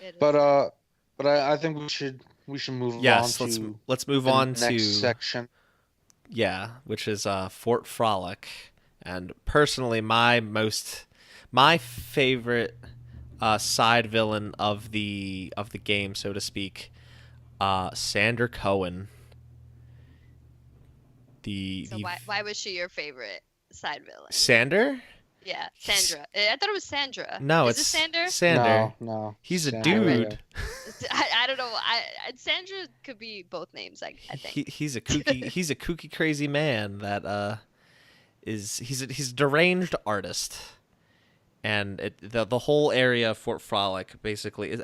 It is. But I think we should move on Yes, to let's move the on next to section. which is Fort Frolic, and personally my favorite side villain of the game, so to speak, Sander Cohen. So why was she your favorite side villain? Sander? Yeah, Sandra. I thought it was Sandra. No, Is it's it Sander? Sander. No. He's a Sander, dude. I don't know. Sandra could be both names. I think. He's a kooky crazy man that he's a deranged artist, and the whole area of Fort Frolic basically is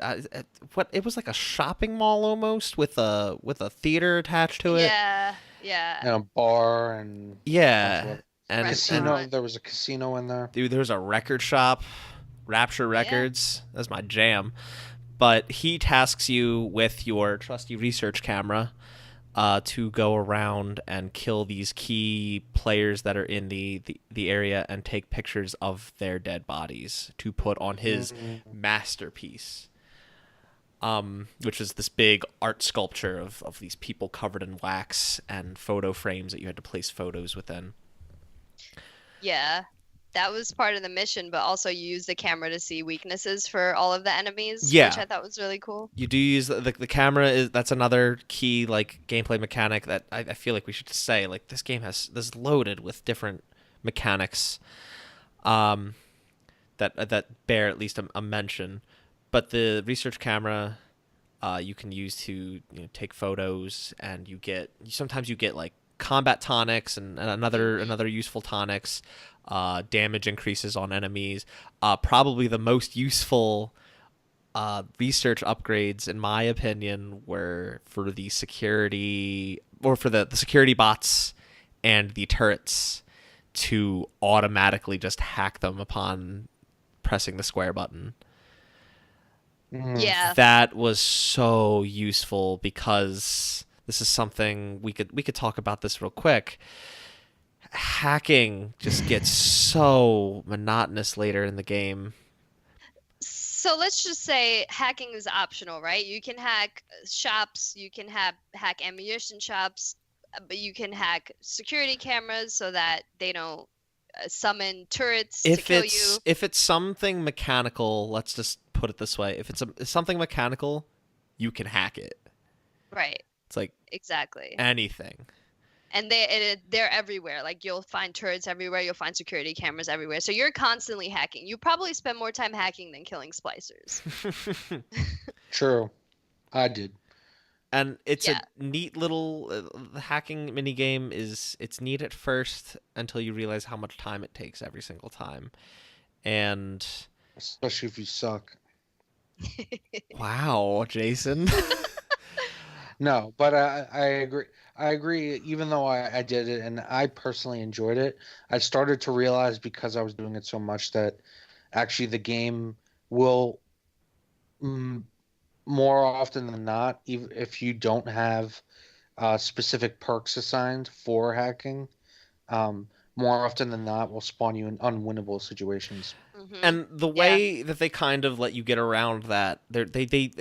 it was like a shopping mall almost with a theater attached to it. Yeah, yeah. And a bar and Yeah, and casino. There was a casino in there. Dude, there was a record shop, Rapture Records. That's my jam. But he tasks you with your trusty research camera to go around and kill these key players that are in the area and take pictures of their dead bodies to put on his masterpiece, which is this big art sculpture of these people covered in wax and photo frames that you had to place photos within. Yeah, that was part of the mission, but also you use the camera to see weaknesses for all of the enemies, Yeah. which I thought was really cool. You do use the camera. That's another key like gameplay mechanic that I feel like we should say. Like this game this loaded with different mechanics that bear at least a mention. But the research camera you can use to take photos, and sometimes you get like combat tonics and another useful tonics, damage increases on enemies. Probably the most useful research upgrades, in my opinion, were for the security bots and the turrets to automatically just hack them upon pressing the square button. Yeah. That was so useful because this is something we could talk about this real quick. Hacking just gets so monotonous later in the game. So let's just say hacking is optional, right? You can hack shops, you can hack ammunition shops, but you can hack security cameras so that they don't summon turrets to If kill you. it's something mechanical, let's just put it this way: if it's something mechanical, you can hack it. Right. It's like Exactly. anything. And they're everywhere. Like you'll find turrets everywhere. You'll find security cameras everywhere. So you're constantly hacking. You probably spend more time hacking than killing splicers. True. I did. And it's Yeah. a neat little the hacking minigame it's neat at first until you realize how much time it takes every single time. And Especially if you suck. wow, Jason. No, but I agree. I agree. Even though I did it and I personally enjoyed it, I started to realize because I was doing it so much that actually the game will, mm, more often than not, even if you don't have specific perks assigned for hacking, more often than not will spawn you in unwinnable situations. And the way that they kind of let you get around that, they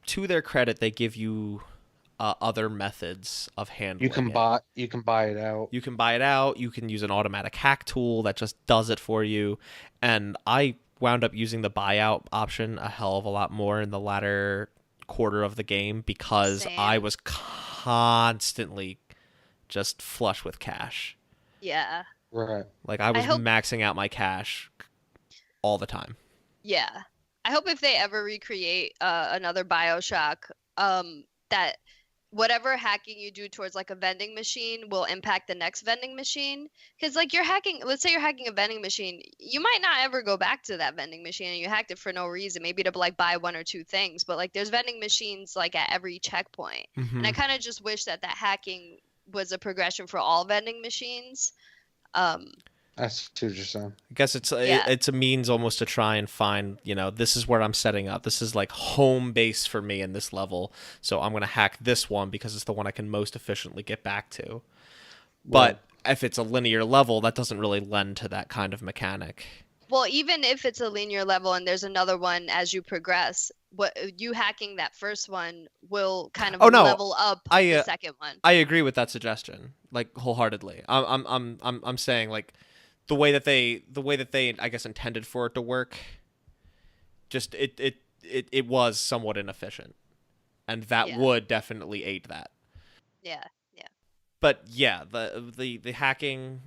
to their credit, they give you other methods of handling it. You can buy it out. You can buy it out. You can use an automatic hack tool that just does it for you. And I wound up using the buyout option a hell of a lot more in the latter quarter of the game because Same. I was constantly just flush with cash. Yeah. Right. Like I was hope- maxing out my cash all the time. Yeah. I hope if they ever recreate another BioShock, that whatever hacking you do towards like a vending machine will impact the next vending machine. Because like you're hacking, let's say you're hacking a vending machine, you might not ever go back to that vending machine and you hacked it for no reason, maybe to like buy one or two things. But like there's vending machines like at every checkpoint. And I kind of just wish that hacking was a progression for all vending machines. I see what you're saying. I guess it's a means almost to try and find, this is where I'm setting up. This is like home base for me in this level. So I'm going to hack this one because it's the one I can most efficiently get back to. But if it's a linear level, that doesn't really lend to that kind of mechanic. Well, even if it's a linear level and there's another one as you progress, what you hacking that first one will kind of level up the second one. I agree with that suggestion, like wholeheartedly. I'm saying like the way that they I guess intended for it to work, just it was somewhat inefficient, and that would definitely aid that. Yeah. But yeah, the hacking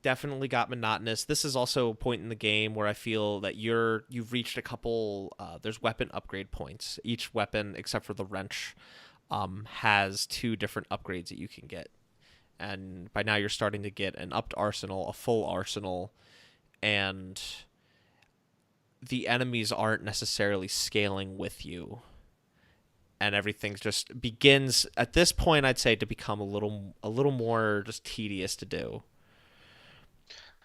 definitely got monotonous. This is also a point in the game where I feel that you've reached a couple. There's weapon upgrade points. Each weapon, except for the wrench, has 2 different upgrades that you can get. And by now you're starting to get an upped arsenal, a full arsenal, and the enemies aren't necessarily scaling with you. And everything just begins at this point, I'd say, to become a little more just tedious to do.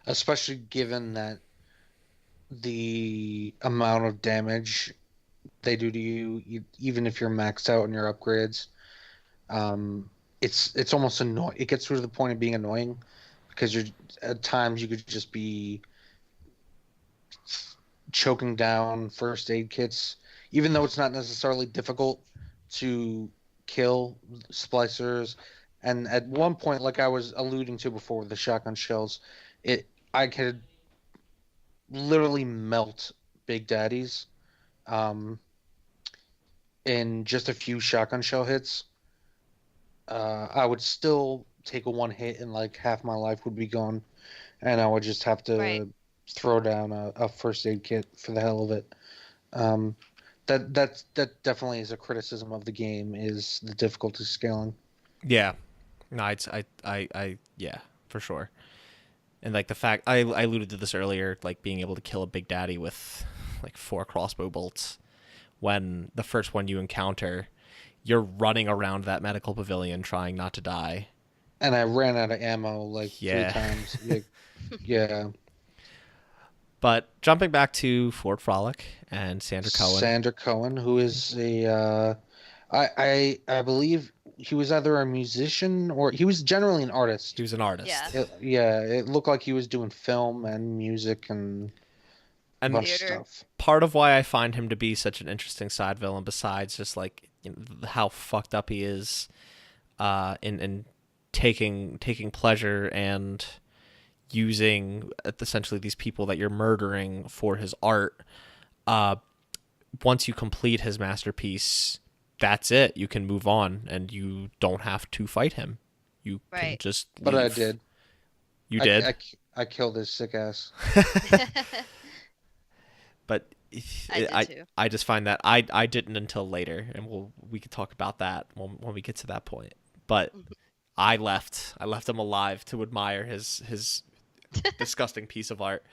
Especially given that the amount of damage they do to you, even if you're maxed out on your upgrades, it's almost annoying. It gets to the point of being annoying because you're at times you could just be choking down first aid kits, even though it's not necessarily difficult to kill splicers. And at one point, like I was alluding to before with the shotgun shells, I could literally melt Big Daddies in just a few shotgun shell hits. I would still take a one hit and like half my life would be gone, and I would just have to throw down a first aid kit for the hell of it. That definitely is a criticism of the game, is the difficulty scaling. Yeah, no, I yeah, for sure. And like the fact I alluded to this earlier, like being able to kill a Big Daddy with like 4 crossbow bolts, when the first one you encounter, you're running around that medical pavilion trying not to die. And I ran out of ammo like 3 times. Yeah. But jumping back to Fort Frolic and Sandra Cohen. Sandra Cohen, who is I believe he was either a musician or he was generally an artist. He was an artist. Yeah. It looked like he was doing film and music and a bunch of stuff. Part of why I find him to be such an interesting side villain, besides just like how fucked up he is in taking pleasure and using essentially these people that you're murdering for his art. Once you complete his masterpiece, that's it. You can move on, and you don't have to fight him. You can Right. just leave. But I did. You I, did? I killed his sick ass. But I did too. I just find that I didn't until later, and we could talk about that when we get to that point. But I left him alive to admire his disgusting piece of art.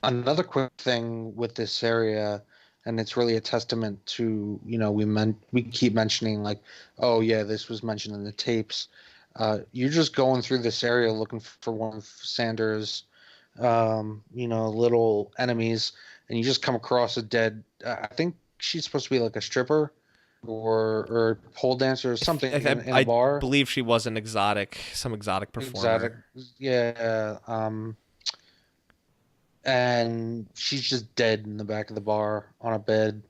Another quick thing with this area, and it's really a testament to, we keep mentioning like, oh yeah, this was mentioned in the tapes. You're just going through this area looking for one of Sanders' little enemies, and you just come across a dead. I think she's supposed to be like a stripper, or pole dancer or something in a bar. I believe she was some exotic performer. Yeah. And she's just dead in the back of the bar on a bed.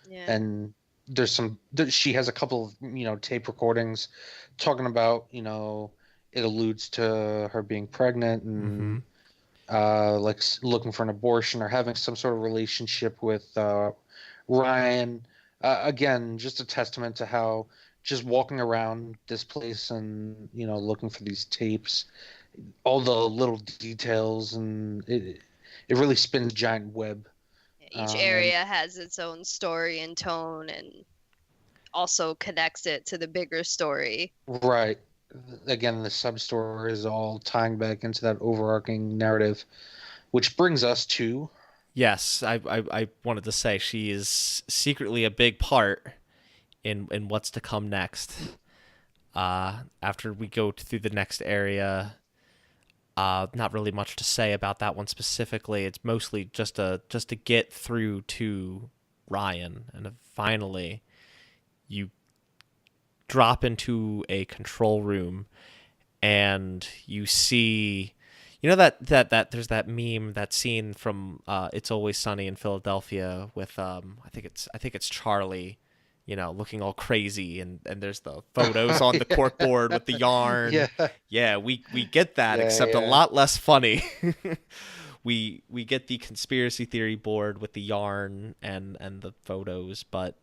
Yeah. And she has a couple of tape recordings talking about it alludes to her being pregnant and like looking for an abortion or having some sort of relationship with Ryan. Again, just a testament to how just walking around this place and looking for these tapes, all the little details, and it really spins a giant web. Each area has its own story and tone, and also connects it to the bigger story. Right. Again, the sub-story is all tying back into that overarching narrative, which brings us to... Yes, I wanted to say she is secretly a big part in what's to come next. After we go through the next area, not really much to say about that one specifically. It's mostly just to get through to Ryan, and finally you drop into a control room, and you see, that there's that meme, that scene from It's Always Sunny in Philadelphia with I think it's Charlie, looking all crazy, and there's the photos on the corkboard with the yarn. Yeah, we get that, except a lot less funny. we get the conspiracy theory board with the yarn and the photos, but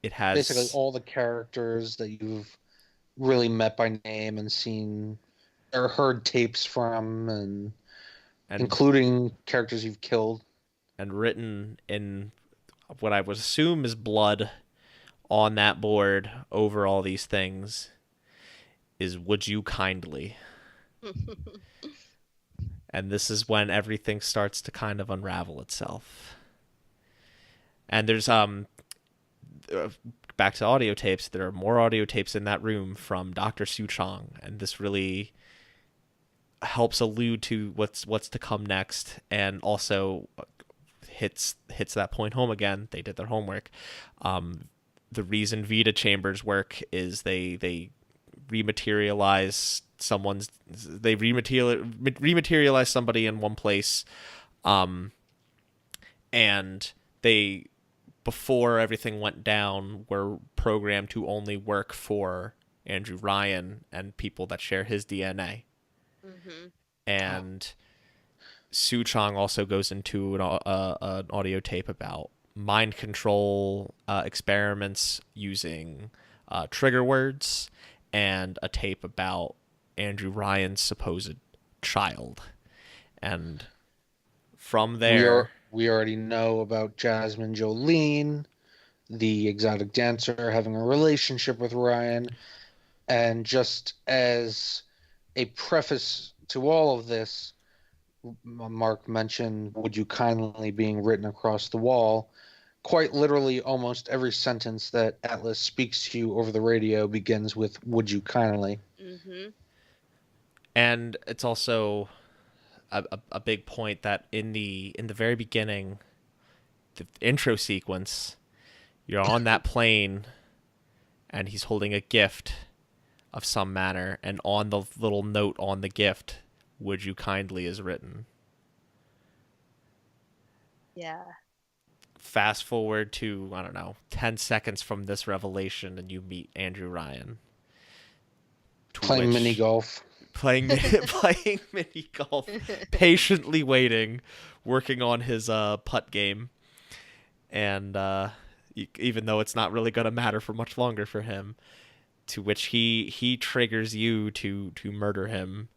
it has basically all the characters that you've really met by name and seen or heard tapes from, and including characters you've killed, and written in what I would assume is blood on that board over all these things is "Would you kindly?" And this is when everything starts to kind of unravel itself. And there's back to audio tapes. There are more audio tapes in that room from Dr. Suchong, and this really helps allude to what's to come next, and also hits that point home again. They did their homework. The reason Vita chambers work is they rematerialize somebody in one place, and they, before everything went down, were programmed to only work for Andrew Ryan and people that share his DNA. Mm-hmm. And Suchong also goes into an audio tape about mind control experiments using trigger words, and a tape about Andrew Ryan's supposed child. And from there, we already know about Jasmine Jolene, the exotic dancer, having a relationship with Ryan. And just as a preface to all of this, Mark mentioned "Would you kindly" being written across the wall. Quite literally, almost every sentence that Atlas speaks to you over the radio begins with "Would you kindly?" Mm-hmm. And it's also a big point that in the very beginning, the intro sequence, you're on that plane, and he's holding a gift of some manner, and on the little note on the gift, "Would you kindly" is written. Yeah. Fast forward to, I don't know, 10 seconds from this revelation, and you meet Andrew Ryan. To Playing mini which golf. playing playing mini golf, patiently waiting, working on his putt game, and even though it's not really gonna matter for much longer for him, to which he triggers you to murder him,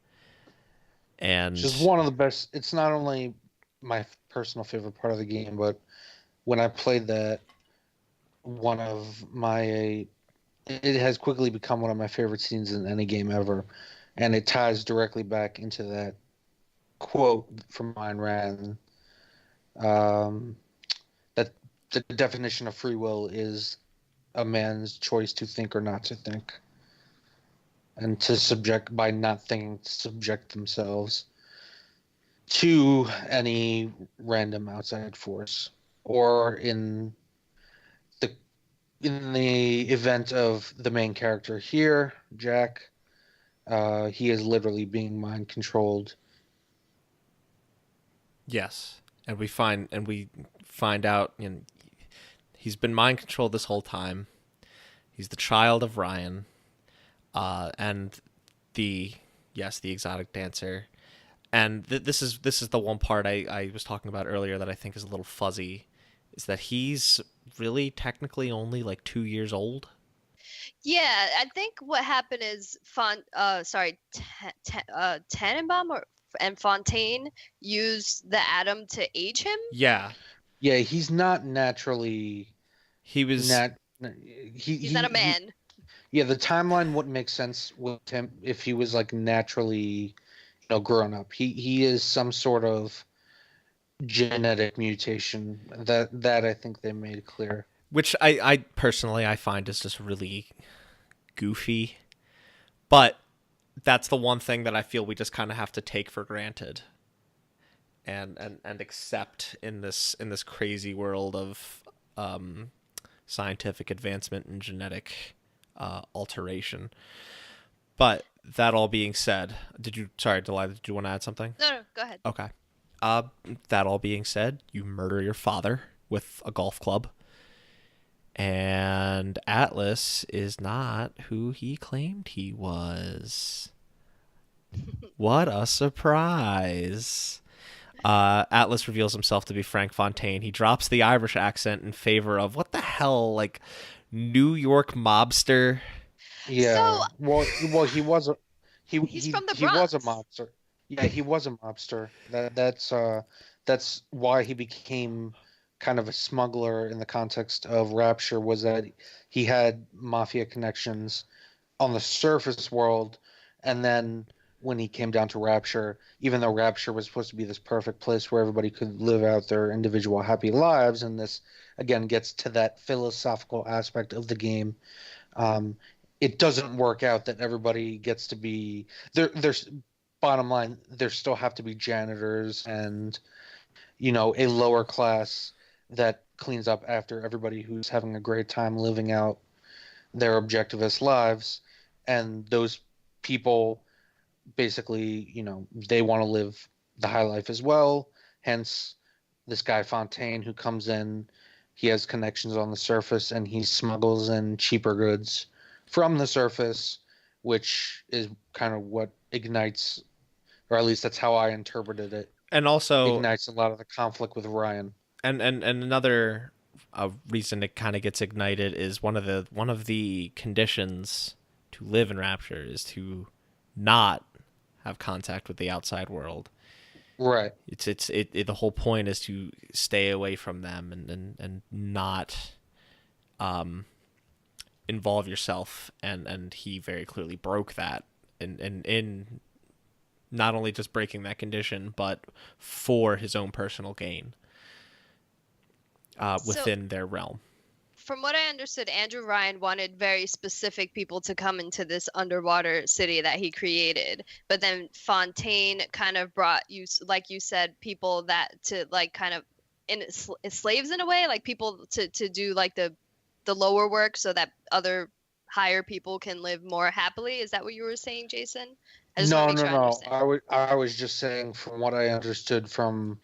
Which is and one of the best. It's not only my personal favorite part of the game, but when I played that, one of my it has quickly become one of my favorite scenes in any game ever, and it ties directly back into that quote from Ayn Rand, um, that the definition of free will is a man's choice to think or not to think, and to subject by not thinking to subject themselves to any random outside force, or the in the event of the main character here, Jack, he is literally being mind controlled. yes, and we find out, he's been mind controlled this whole time. He's the child of Ryan, and the the exotic dancer. And this is the one part I was talking about earlier that I think is a little fuzzy, is that he's really technically only like 2 years old. Yeah, I think what happened is Tannenbaum and Fontaine used the atom to age him. Yeah, Yeah, he's not naturally he was. nat. He's not a He man. yeah, the timeline wouldn't make sense with him if he was like naturally, grown up. He is some sort of genetic mutation that I think they made clear. Which I personally I find is just really goofy, but that's the one thing that I feel we just kind of have to take for granted, and accept in this crazy world of scientific advancement and genetic alteration. But that all being said, Delilah, did you want to add something? No, go ahead. Okay. Uh, that all being said, you murder your father with a golf club. And Atlas is not who he claimed he was. What a surprise. Atlas reveals himself to be Frank Fontaine. He drops the Irish accent in favor of, what the hell, like, New York mobster. Yeah. So Well, he was a he's from the he was a Bronx. mobster. Yeah, he was a mobster. That's why he became kind of a smuggler in the context of Rapture, was that he had mafia connections on the surface world, and then when he came down to Rapture, even though Rapture was supposed to be this perfect place where everybody could live out their individual happy lives, and this again gets to that philosophical aspect of the game, um, it doesn't work out that everybody gets to be there. There's bottom line, there still have to be janitors and a lower class that cleans up after everybody who's having a great time living out their objectivist lives, and those people basically, they want to live the high life as well. Hence, this guy Fontaine who comes in, he has connections on the surface, and he smuggles in cheaper goods from the surface, which is kind of what ignites, or at least that's how I interpreted it, And also, ignites a lot of the conflict with Ryan. and another reason it kind of gets ignited is one of the conditions to live in Rapture is to not have contact with the outside world. Right. The whole point is to stay away from them, and not involve yourself, and he very clearly broke that in not only just breaking that condition, but for his own personal gain So within their realm. from what I understood, Andrew Ryan wanted very specific people to come into this underwater city that he created. But then Fontaine kind of brought you, like you said, people that to like kind of slaves in a way, like people to do like the lower work so that other higher people can live more happily. Is that what you were saying, Jason? I just want to No, make no, sure I no. understand. I was just saying from what I understood from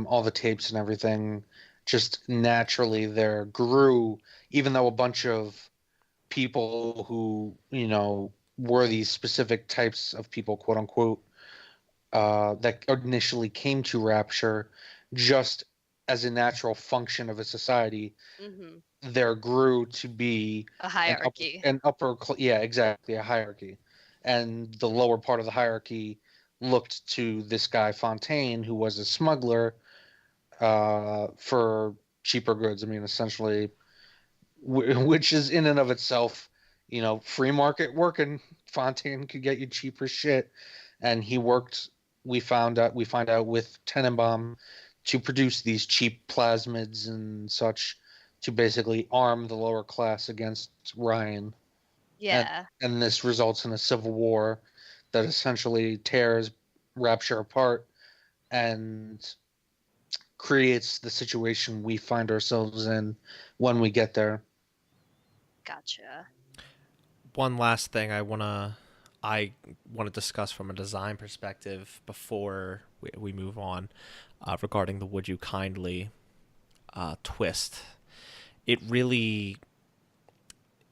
all the tapes and everything, just naturally there grew, even though a bunch of people who, were these specific types of people, quote unquote, that initially came to Rapture just as a natural function of a society. Hmm. There grew to be A hierarchy. yeah, exactly, a hierarchy, and the lower part of the hierarchy looked to this guy Fontaine, who was a smuggler, for cheaper goods. I mean, essentially, which is in and of itself, free market working. Fontaine could get you cheaper shit, and he worked. We find out with Tenenbaum to produce these cheap plasmids and such to basically arm the lower class against Ryan, and Yeah. and this results in a civil war that essentially tears Rapture apart and creates the situation we find ourselves in when we get there. Gotcha. One last thing I want to discuss from a design perspective before we move on, regarding the "Would You Kindly" twist.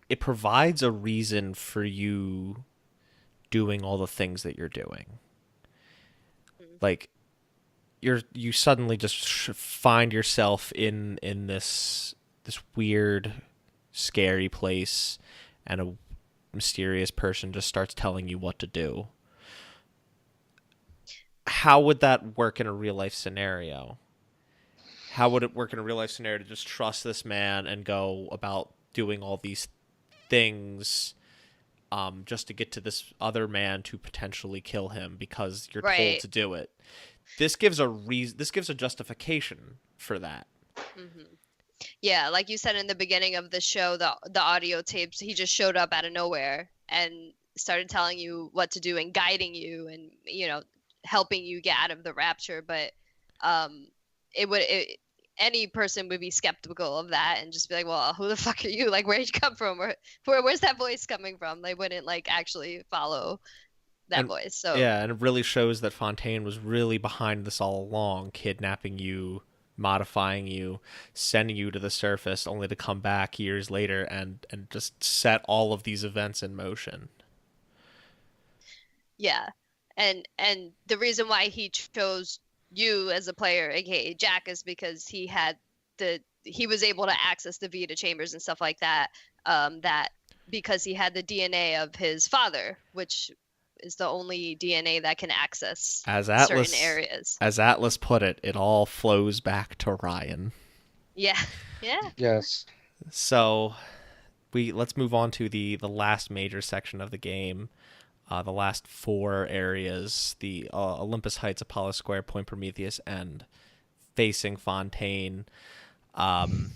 It provides a reason for you doing all the things that you're doing. Like, you suddenly just find yourself in this weird, scary place, and a mysterious person just starts telling you what to do. How would that work in a real life scenario? How would it work in a real life scenario to just trust this man and go about doing all these things, just to get to this other man to potentially kill him because you're told Right. to do it? This gives a reason. This gives a justification for that. Hmm. Yeah, like you said in the beginning of the show, the audio tapes, he just showed up out of nowhere and started telling you what to do and guiding you and helping you get out of the Rapture. But um, any person would be skeptical of that and just be like, well, who the fuck are you? Like, where'd you come from? Where's that voice coming from? They wouldn't like actually follow that And voice. So yeah, and it really shows that Fontaine was really behind this all along, kidnapping you, modifying you, sending you to the surface, only to come back years later and just set all of these events in motion. yeah, and the reason why he chose you as a player, aka Jack, is because he was able to access the Vita chambers and stuff like that. That because he had the DNA of his father, which is the only DNA that can access As certain Atlas areas. as Atlas put it all flows back to Ryan. Yeah, yeah. Yes. So let's move on to the last major section of the game. The last four areas: the Olympus Heights, Apollo Square, Point Prometheus, and facing Fontaine. Um,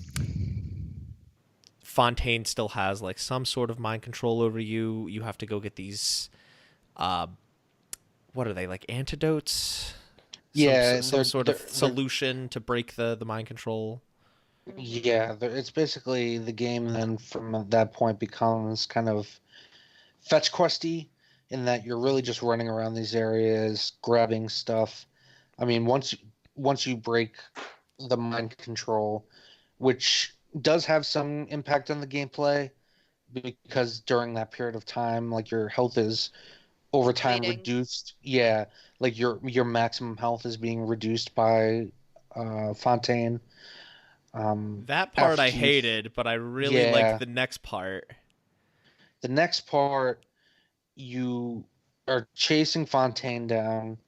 Fontaine still has like some sort of mind control over you. You have to go get these. What are they, like antidotes? Yeah, Some sort of they're solution to break the mind control. Hmm. yeah, it's basically the game then from that point becomes kind of fetch questy in that you're really just running around these areas, grabbing stuff. I mean, once you break the mind control, which does have some impact on the gameplay because during that period of time, like your health is over time Fleeting. reduced. Yeah, like your maximum health is being reduced by Fontaine. That part I After you, hated, but I really like yeah, the next part. the next part you are chasing Fontaine down.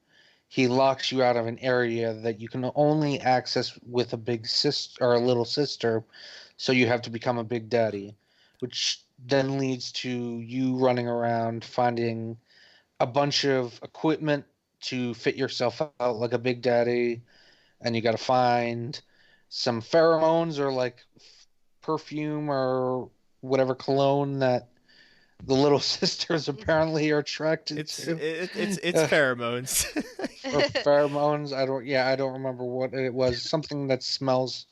He locks you out of an area that you can only access with a big sister or a little sister, so you have to become a big daddy, which then leads to you running around finding a bunch of equipment to fit yourself out like a big daddy, and you got to find some pheromones or like perfume or whatever cologne that the little sisters apparently are attracted to. It's pheromones. Or pheromones. I don't remember what it was. Something that smells,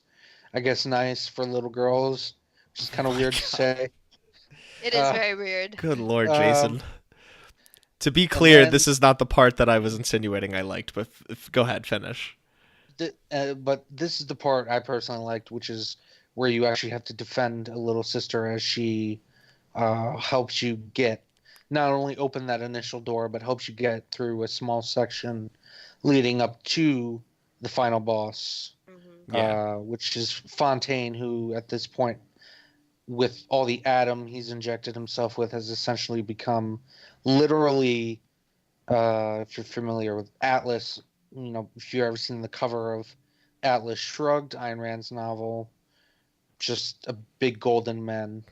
I guess, nice for little girls, which is kind Oh of my weird to god. say. It is Uh, very weird. Good Lord, um, Jason. To be and clear, then, this is not the part that I was insinuating I liked, but go ahead, finish. but this is the part I personally liked, which is where you actually have to defend a little sister as she helps you get not only open that initial door, but helps you get through a small section leading up to the final boss, Yeah. which is Fontaine, who at this point, with all the Adam he's injected himself with, has essentially become literally, if you're familiar with Atlas, if you've ever seen the cover of Atlas Shrugged, Ayn Rand's novel, just a big golden man.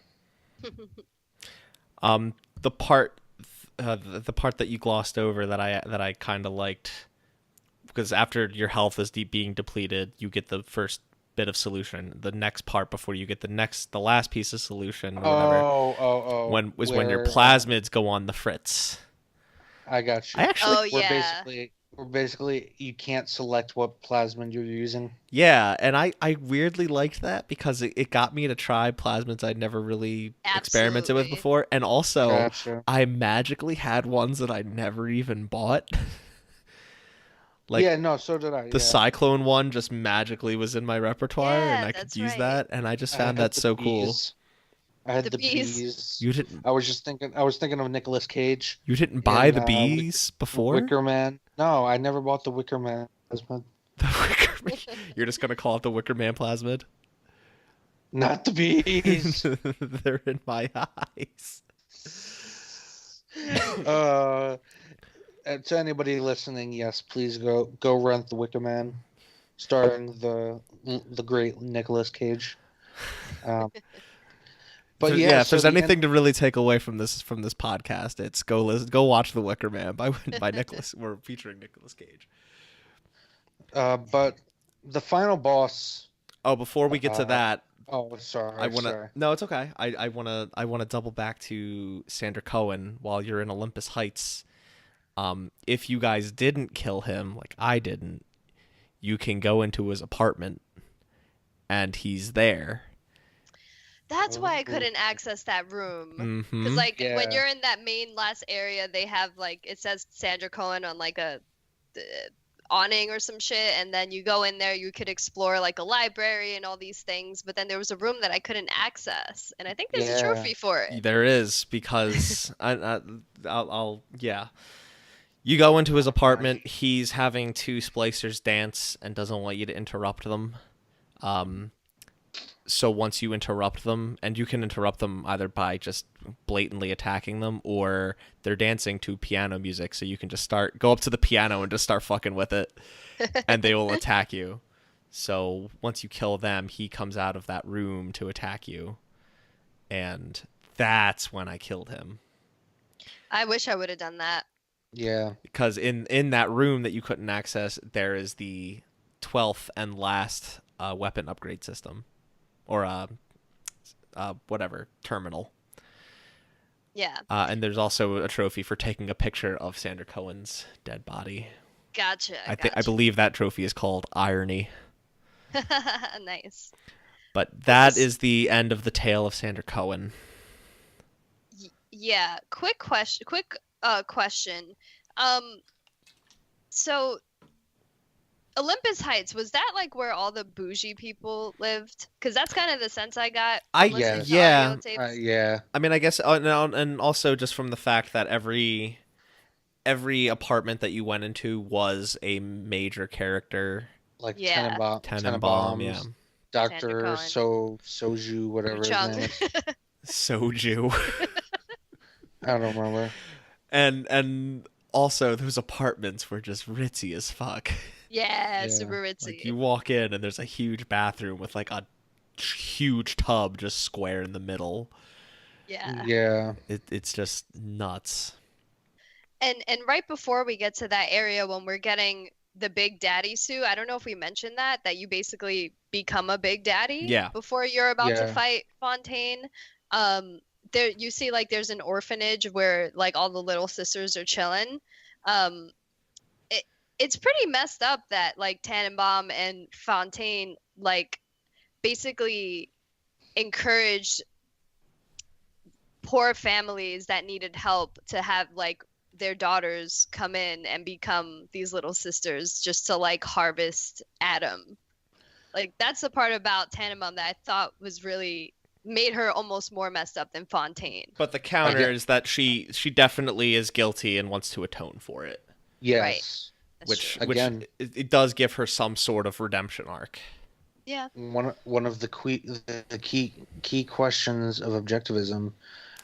The part the part that you glossed over that I kind of liked, because after your health is being depleted, you get the first bit of solution. The next part before you get the last piece of solution or whatever, when your plasmids go on the fritz. I got you. I actually We're basically you can't select what plasmid you're using. Yeah, and I weirdly liked that because it got me to try plasmids I'd never really experimented with Absolutely. before, and also Gotcha. I magically had ones that I never even bought. Like Yeah, no, so did I. the Cyclone one just magically was in my repertoire, and Yeah, I could that's use right. that, and I just I found had that the so cool. bees. I had The the bees. bees. You didn't I was thinking of Nicolas Cage. buy in, the bees before? Wicker Man. No, I never bought the Wicker Man plasmid. The Wicker Man. You're just gonna call it the Wicker Man plasmid? Not the bees. They're in my eyes. To anybody listening, yes, please go rent the Wicker Man, starring the great Nicolas Cage. But If there's anything to really take away from this podcast, it's go watch The Wicker Man by Nicholas. We're featuring Nicolas Cage. But the final boss. Oh, before we get to that, oh, sorry. No, it's okay. I wanna double back to Sandra Cohen while you're in Olympus Heights. If you guys didn't kill him like I didn't, you can go into his apartment, and he's there. That's why I couldn't access that room. Because, when you're in that main last area, they have, it says Sandra Cohen on, a awning or some shit. And then you go in there, you could explore, a library and all these things. But then there was a room that I couldn't access. And I think there's a trophy for it. There is, because yeah. You go into his apartment. He's having two splicers dance and doesn't want you to interrupt them. So once you interrupt them, and you can interrupt them either by just blatantly attacking them, or they're dancing to piano music, so you can just go up to the piano and just start fucking with it, and they will attack you. So once you kill them, he comes out of that room to attack you, and that's when I killed him. I wish I would have done that. Yeah. Because in that room that you couldn't access, there is the 12th and last weapon upgrade system. Or whatever, terminal. Yeah. And there's also a trophy for taking a picture of Sandra Cohen's dead body. Gotcha. I believe that trophy is called Irony. Nice. But that is the end of the tale of Sandra Cohen. Yeah. Quick question. So Olympus Heights, was that where all the bougie people lived? Because that's kind of the sense I got. Yeah. Yeah. I mean, I guess, and also just from the fact that every apartment that you went into was a major character. Like Tenenbaum, yeah. Dr. Soju, whatever his name is. Soju. I don't remember. And also those apartments were just ritzy as fuck. Yeah, super ritzy. You walk in and there's a huge bathroom with a huge tub just square in the middle. Yeah. Yeah. It's just nuts. And right before we get to that area when we're getting the Big Daddy suit, I don't know if we mentioned that you basically become a Big Daddy before you're about to fight Fontaine. There you see there's an orphanage where all the little sisters are chilling. It's pretty messed up that Tannenbaum and Fontaine basically encouraged poor families that needed help to have their daughters come in and become these little sisters just to harvest Adam. That's the part about Tannenbaum that I thought was really made her almost more messed up than Fontaine. But the counter is that she definitely is guilty and wants to atone for it. Right. Yes. That's Which true. Again, it does give her some sort of redemption arc. Yeah. one of the key questions of objectivism: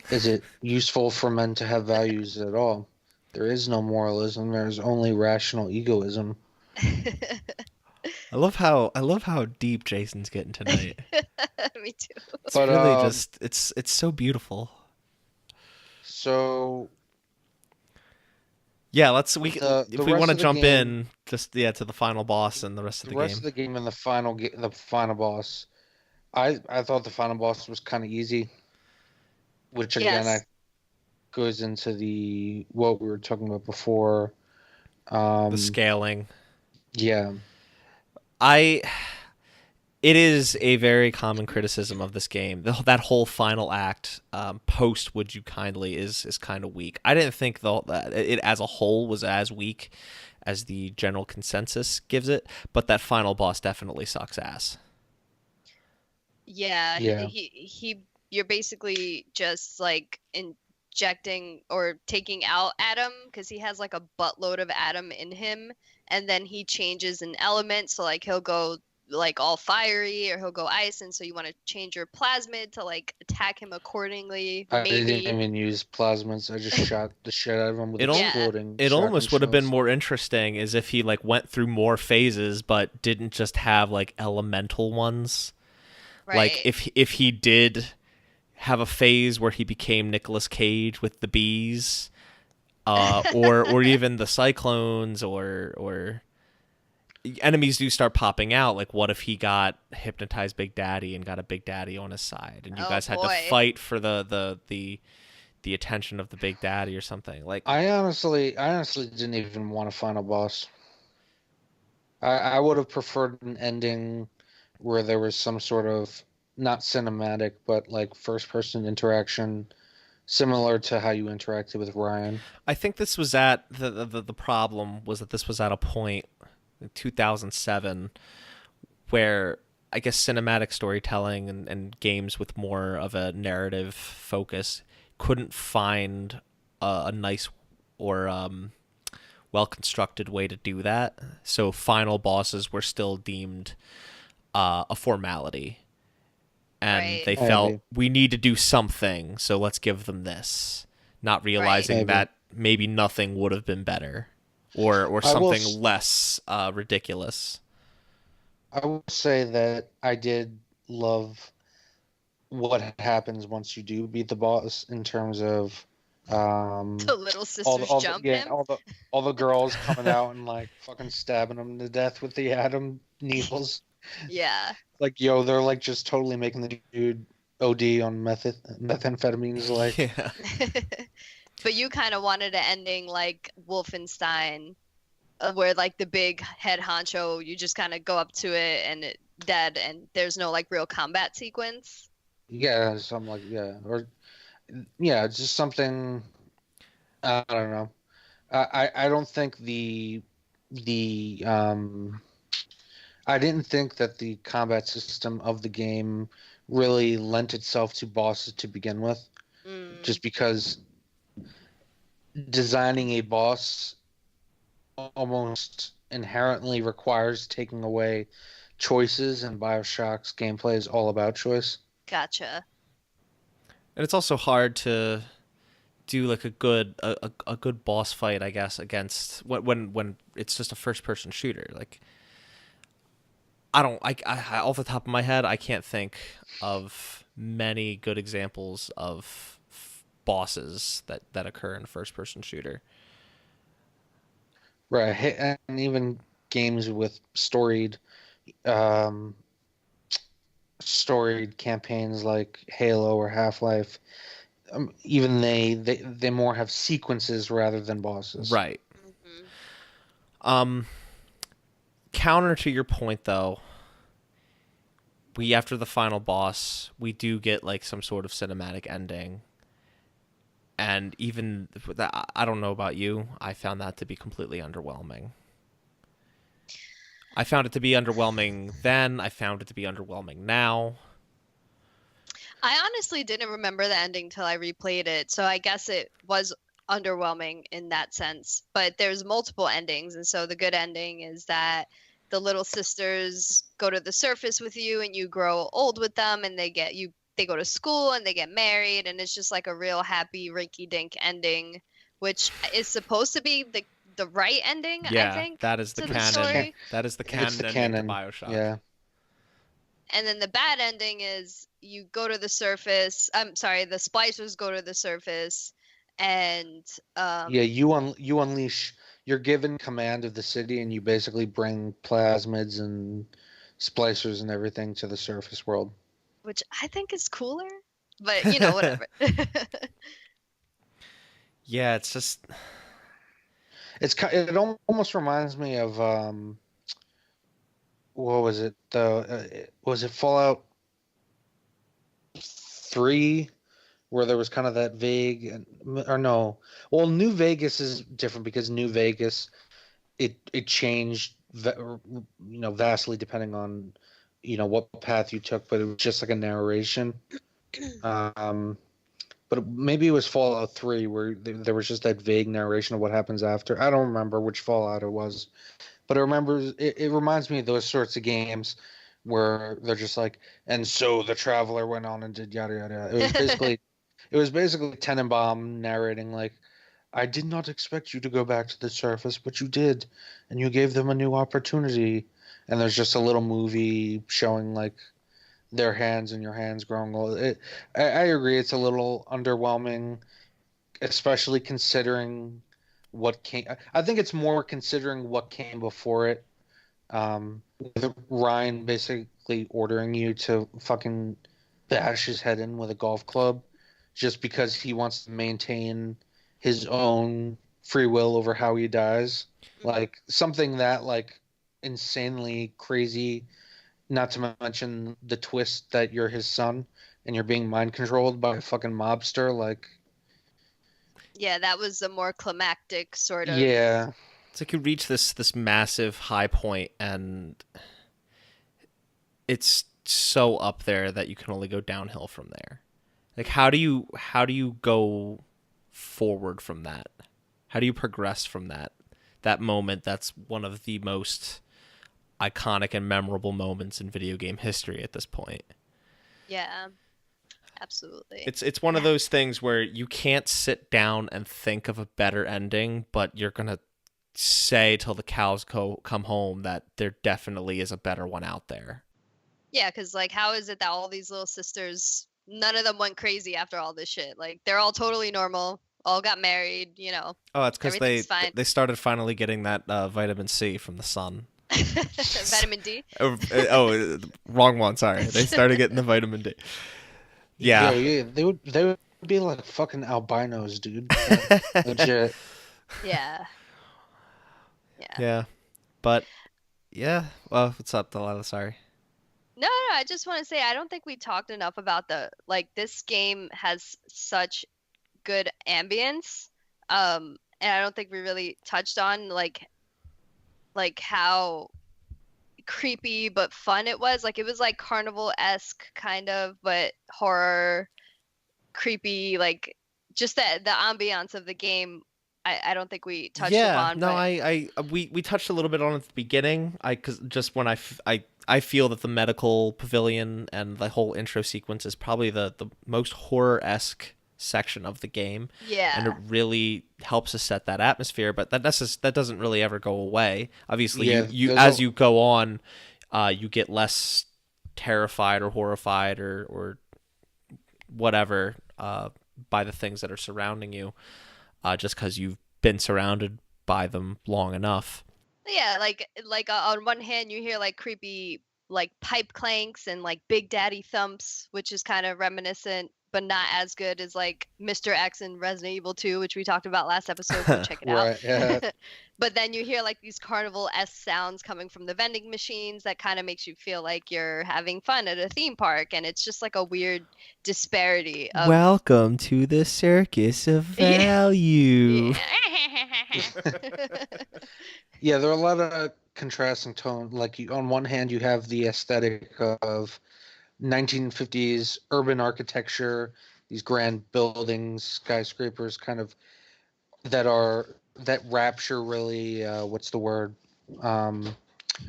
is it useful for men to have values at all? There is no moralism. There's only rational egoism. I love how deep Jason's getting tonight. Me too. It's But really just it's so beautiful. So Yeah, the if we rest want to of the jump game, in just to the final boss and the rest of the the rest game. of the game and the final boss, I thought the final boss was kind of easy, which again Yes. goes into the what we were talking about before. The scaling. Yeah. It is a very common criticism of this game. That whole final act, post "Would You Kindly" is kind of weak. I didn't think that it as a whole was as weak as the general consensus gives it, but that final boss definitely sucks ass. Yeah. Yeah. You're basically just like injecting or taking out Adam because he has like a buttload of Adam in him, and then he changes an element. So like he'll go like all fiery or he'll go ice, and so you want to change your plasmid to like attack him accordingly. I didn't Maybe. even use plasmids. I just shot the shit out of them with It al- exploding. It shotgun almost would have been shells. more interesting as if he like went through more phases, but didn't just have like elemental ones. Right. Like if he did have a phase where he became Nicolas Cage with the bees, or even the cyclones, or enemies do start popping out. Like what if he got hypnotized Big Daddy and got a Big Daddy on his side, and you Oh, guys had to boy. fight for the attention of the Big Daddy or something. Like I honestly didn't even want a final boss. I would have preferred an ending where there was some sort of not cinematic, but like first person interaction, similar to how you interacted with Ryan. I think this was at the problem was that this was at a point in 2007 where I guess cinematic storytelling and games with more of a narrative focus couldn't find a nice or well constructed way to do that. So final bosses were still deemed a formality, and Right. they Maybe. felt we need to do something, so let's give them this, not realizing Maybe. that maybe nothing would have been better, or I will something s- less ridiculous. I will say that I did love what happens once you do beat the boss in terms of The little sisters jump him. all the girls coming out and like fucking stabbing him to death with the Adam needles. Yeah. Like yo, they're like just totally making the dude OD on methamphetamines. Like Yeah. But you kind of wanted an ending like Wolfenstein, where like the big head honcho, you just kind of go up to it and it dead, and there's no like real combat sequence. yeah, something like or yeah, just something. I don't know. I don't think the I didn't think that the combat system of the game really lent itself to bosses to begin with, just because designing a boss almost inherently requires taking away choices, and BioShock's gameplay is all about choice. Gotcha. And it's also hard to do like a good boss fight, I guess, against when it's just a first person shooter. Like I don't I off the top of my head I can't think of many good examples of bosses that occur in a first person shooter. Right, and even games with um, storied campaigns like Halo or Half-Life, even they more have sequences rather than bosses. Right. Hmm. Counter to your point though, we after the final boss, we do get like some sort of cinematic ending. And even that, I don't know about you, I found that to be completely underwhelming. I found it to be underwhelming then. I found it to be underwhelming now. I honestly didn't remember the ending till I replayed it, so I guess it was underwhelming in that sense. But there's multiple endings, and so the good ending is that the little sisters go to the surface with you and you grow old with them and they go to school and they get married and it's just like a real happy rinky dink ending, which is supposed to be the right ending, I Yeah, think, that is the to the canon. story. That is the It's the canon ending to canon. BioShock. Yeah. And then the bad ending is you go to the surface. I'm sorry, the splicers go to the surface, and Yeah, you unleash. You're given command of the city, and you basically bring plasmids and splicers and everything to the surface world. which I think is cooler, but you know, whatever. Yeah, it's just It almost reminds me of what was it? Was it Fallout 3, where there was kind of that vague, or no? Well, New Vegas is different because New Vegas it changed vastly depending on what path you took, but it was just like a narration. Um, but maybe it was Fallout 3 where there was just that vague narration of what happens after. I don't remember which Fallout it was, but it reminds me of those sorts of games where they're just like, and so the traveler went on and did yada yada. It was basically Tenenbaum narrating like, I did not expect you to go back to the surface, but you did, and you gave them a new opportunity. And there's just a little movie showing like their hands and your hands growing old. I agree, it's a little underwhelming, especially considering what came. I think it's more considering what came before it. With Ryan basically ordering you to fucking bash his head in with a golf club just because he wants to maintain his own free will over how he dies. Like something that like insanely crazy, not to mention the twist that you're his son and you're being mind controlled by a fucking mobster. Like, Yeah, that was a more climactic sort of. yeah, it's like you reach this massive high point and it's so up there that you can only go downhill from there. Like how do you go forward from that? How do you progress from that moment that's one of the most iconic and memorable moments in video game history at this point? Yeah, absolutely. It's one of those things where you can't sit down and think of a better ending, but you're going to say till the cows come home that there definitely is a better one out there. Yeah, because like, how is it that all these little sisters, none of them went crazy after all this shit? Like, they're all totally normal, all got married, Oh, it's because everything's fine. they started finally getting that vitamin C from the sun. Vitamin D. Wrong one. Sorry, they started getting the vitamin D. Yeah, yeah, they would be like fucking albinos, dude. Legit. Yeah. Yeah. yeah, but yeah. Well, what's up, Delilah? Sorry. No, I just want to say I don't think we talked enough about this game has such good ambience. And I don't think we really touched on like how creepy but fun it was. Like it was like carnival-esque kind of, but horror, creepy, like just the ambiance of the game. I don't think we touched upon, No, but we touched a little bit on it at the beginning. Cause just when I feel that the medical pavilion and the whole intro sequence is probably the most horror-esque section of the game. yeah. And it really helps us set that atmosphere, but that doesn't really ever go away. Obviously, Yeah, you as you go on, you get less terrified or horrified or whatever by the things that are surrounding you, just because you've been surrounded by them long enough. Yeah, on one hand you hear like creepy like pipe clanks and like Big Daddy thumps, which is kind of reminiscent but not as good as like Mr. X in Resident Evil 2, which we talked about last episode. Go check it out. Right, yeah. But then you hear like these carnival-esque sounds coming from the vending machines that kind of makes you feel like you're having fun at a theme park, and it's just like a weird disparity of Welcome to the circus of Yeah. value. Yeah, there are a lot of contrasting tone. Like on one hand, you have the aesthetic of 1950s urban architecture, these grand buildings, skyscrapers, kind of that Rapture really, what's the word, um,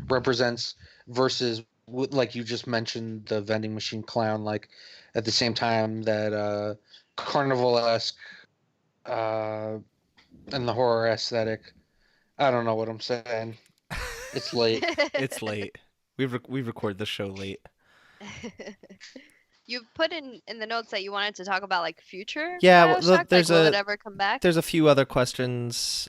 represents, versus like you just mentioned, the vending machine clown, like at the same time that carnival-esque uh, and the horror aesthetic. I don't know what I'm saying. It's late. It's late. We record this show late. You put in the notes that you wanted to talk about like future Yeah, BioShock. Like, there's will it ever come back? a few other questions.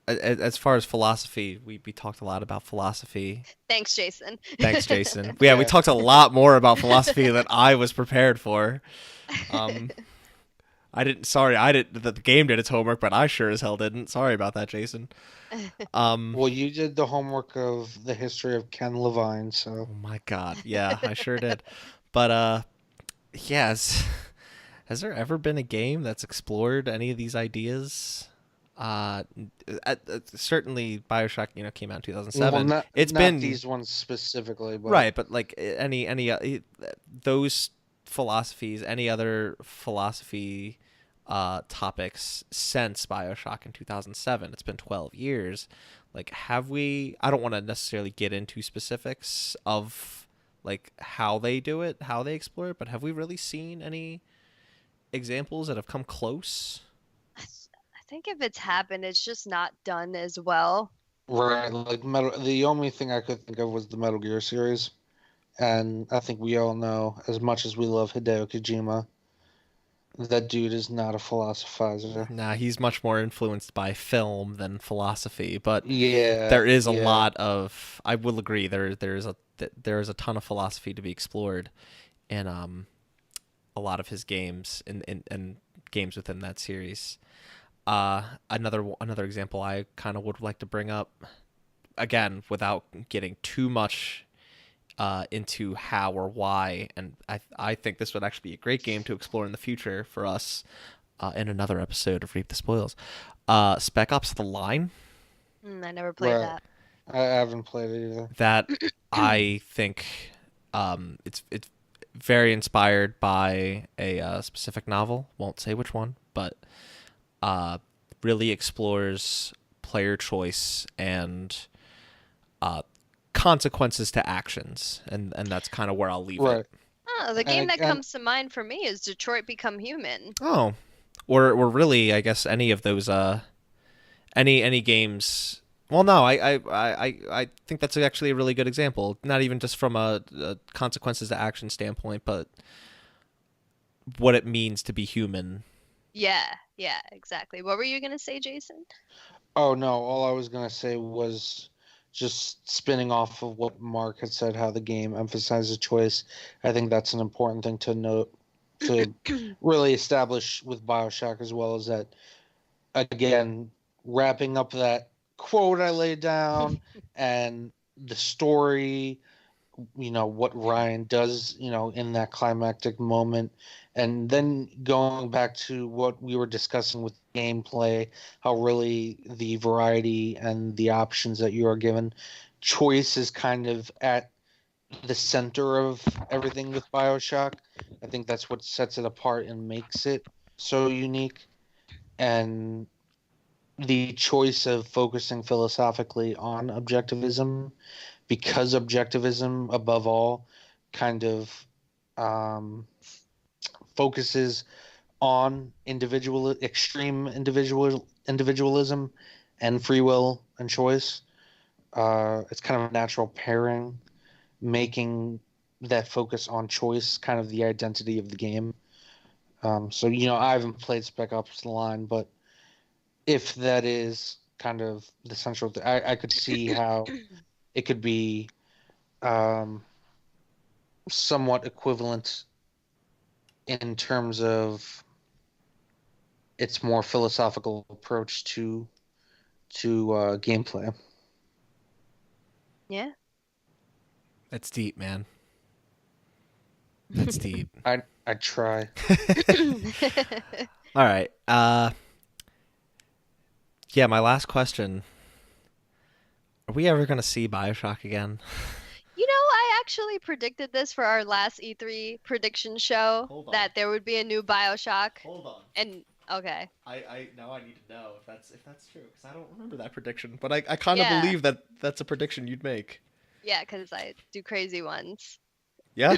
As far as philosophy, we talked a lot about philosophy. Thanks, Jason. Thanks, Jason. Yeah, we Yeah. talked a lot more about philosophy than I was prepared for. Um, I didn't. Sorry, I didn't. The game did its homework, but I sure as hell didn't. Sorry about that, Jason. Well, you did the homework of the history of Ken Levine, so Oh my God. Yeah, I sure did. But yes. Has there ever been a game that's explored any of these ideas? Uh, Certainly BioShock, came out in well, 2007. not It's not been these ones specifically, but right, but like those philosophies, any other philosophy topics since BioShock in 2007. It's been 12 years. Like, have we? I don't want to necessarily get into specifics of like how they do it, how they explore it, but have we really seen any examples that have come close? I think if it's happened, it's just not done as well. right, like Metal. The only thing I could think of was the Metal Gear series, and I think we all know, as much as we love Hideo Kojima, that dude is not a philosophizer. Nah, he's much more influenced by film than philosophy, but Yeah, there is a yeah, lot of. I will agree. There is a ton of philosophy to be explored in a lot of his games and games within that series. Another example I kind of would like to bring up, again, without getting too much into how or why, and I think this would actually be a great game to explore in the future for us in another episode of Reap the Spoils. Spec Ops: The Line, I never played right. that. I haven't played it either. that I think it's very inspired by a specific novel. Won't say which one, but really explores player choice and uh, consequences to actions, and that's kind of where I'll leave Right, it. Oh, the game and that and comes to mind for me is Detroit Become Human. Oh, or really, I guess any of those any games. Well, no, I think that's actually a really good example. Not even just from a consequences to action standpoint, but what it means to be human. Yeah, exactly. What were you gonna say, Jason? oh no, all I was gonna say was just spinning off of what Mark had said, how the game emphasizes choice. I think that's an important thing to note, to really establish with BioShock, as well as that, again, wrapping up that quote I laid down, and the story, what Ryan does, in that climactic moment, and then going back to what we were discussing with gameplay, how really the variety and the options that you are given, choice is kind of at the center of everything with BioShock. I think that's what sets it apart and makes it so unique. And the choice of focusing philosophically on objectivism, because objectivism, above all, kind of um, focuses on extreme individualism and free will and choice. It's kind of a natural pairing, making that focus on choice kind of the identity of the game. So I haven't played Spec Ops: The Line, but if that is kind of the central, I could see how it could be um, somewhat equivalent in terms of its more philosophical approach to gameplay. Yeah. That's deep, man. That's deep. I try. All right. Yeah, my last question. Are we ever going to see BioShock again? I actually predicted this for our last E3 prediction show Hold on. that there would be a new BioShock. Hold on. And okay. I now I need to know if that's true because I don't remember that prediction, but I kind of Yeah. believe that that's a prediction you'd make. Yeah, because I do crazy ones. Yeah,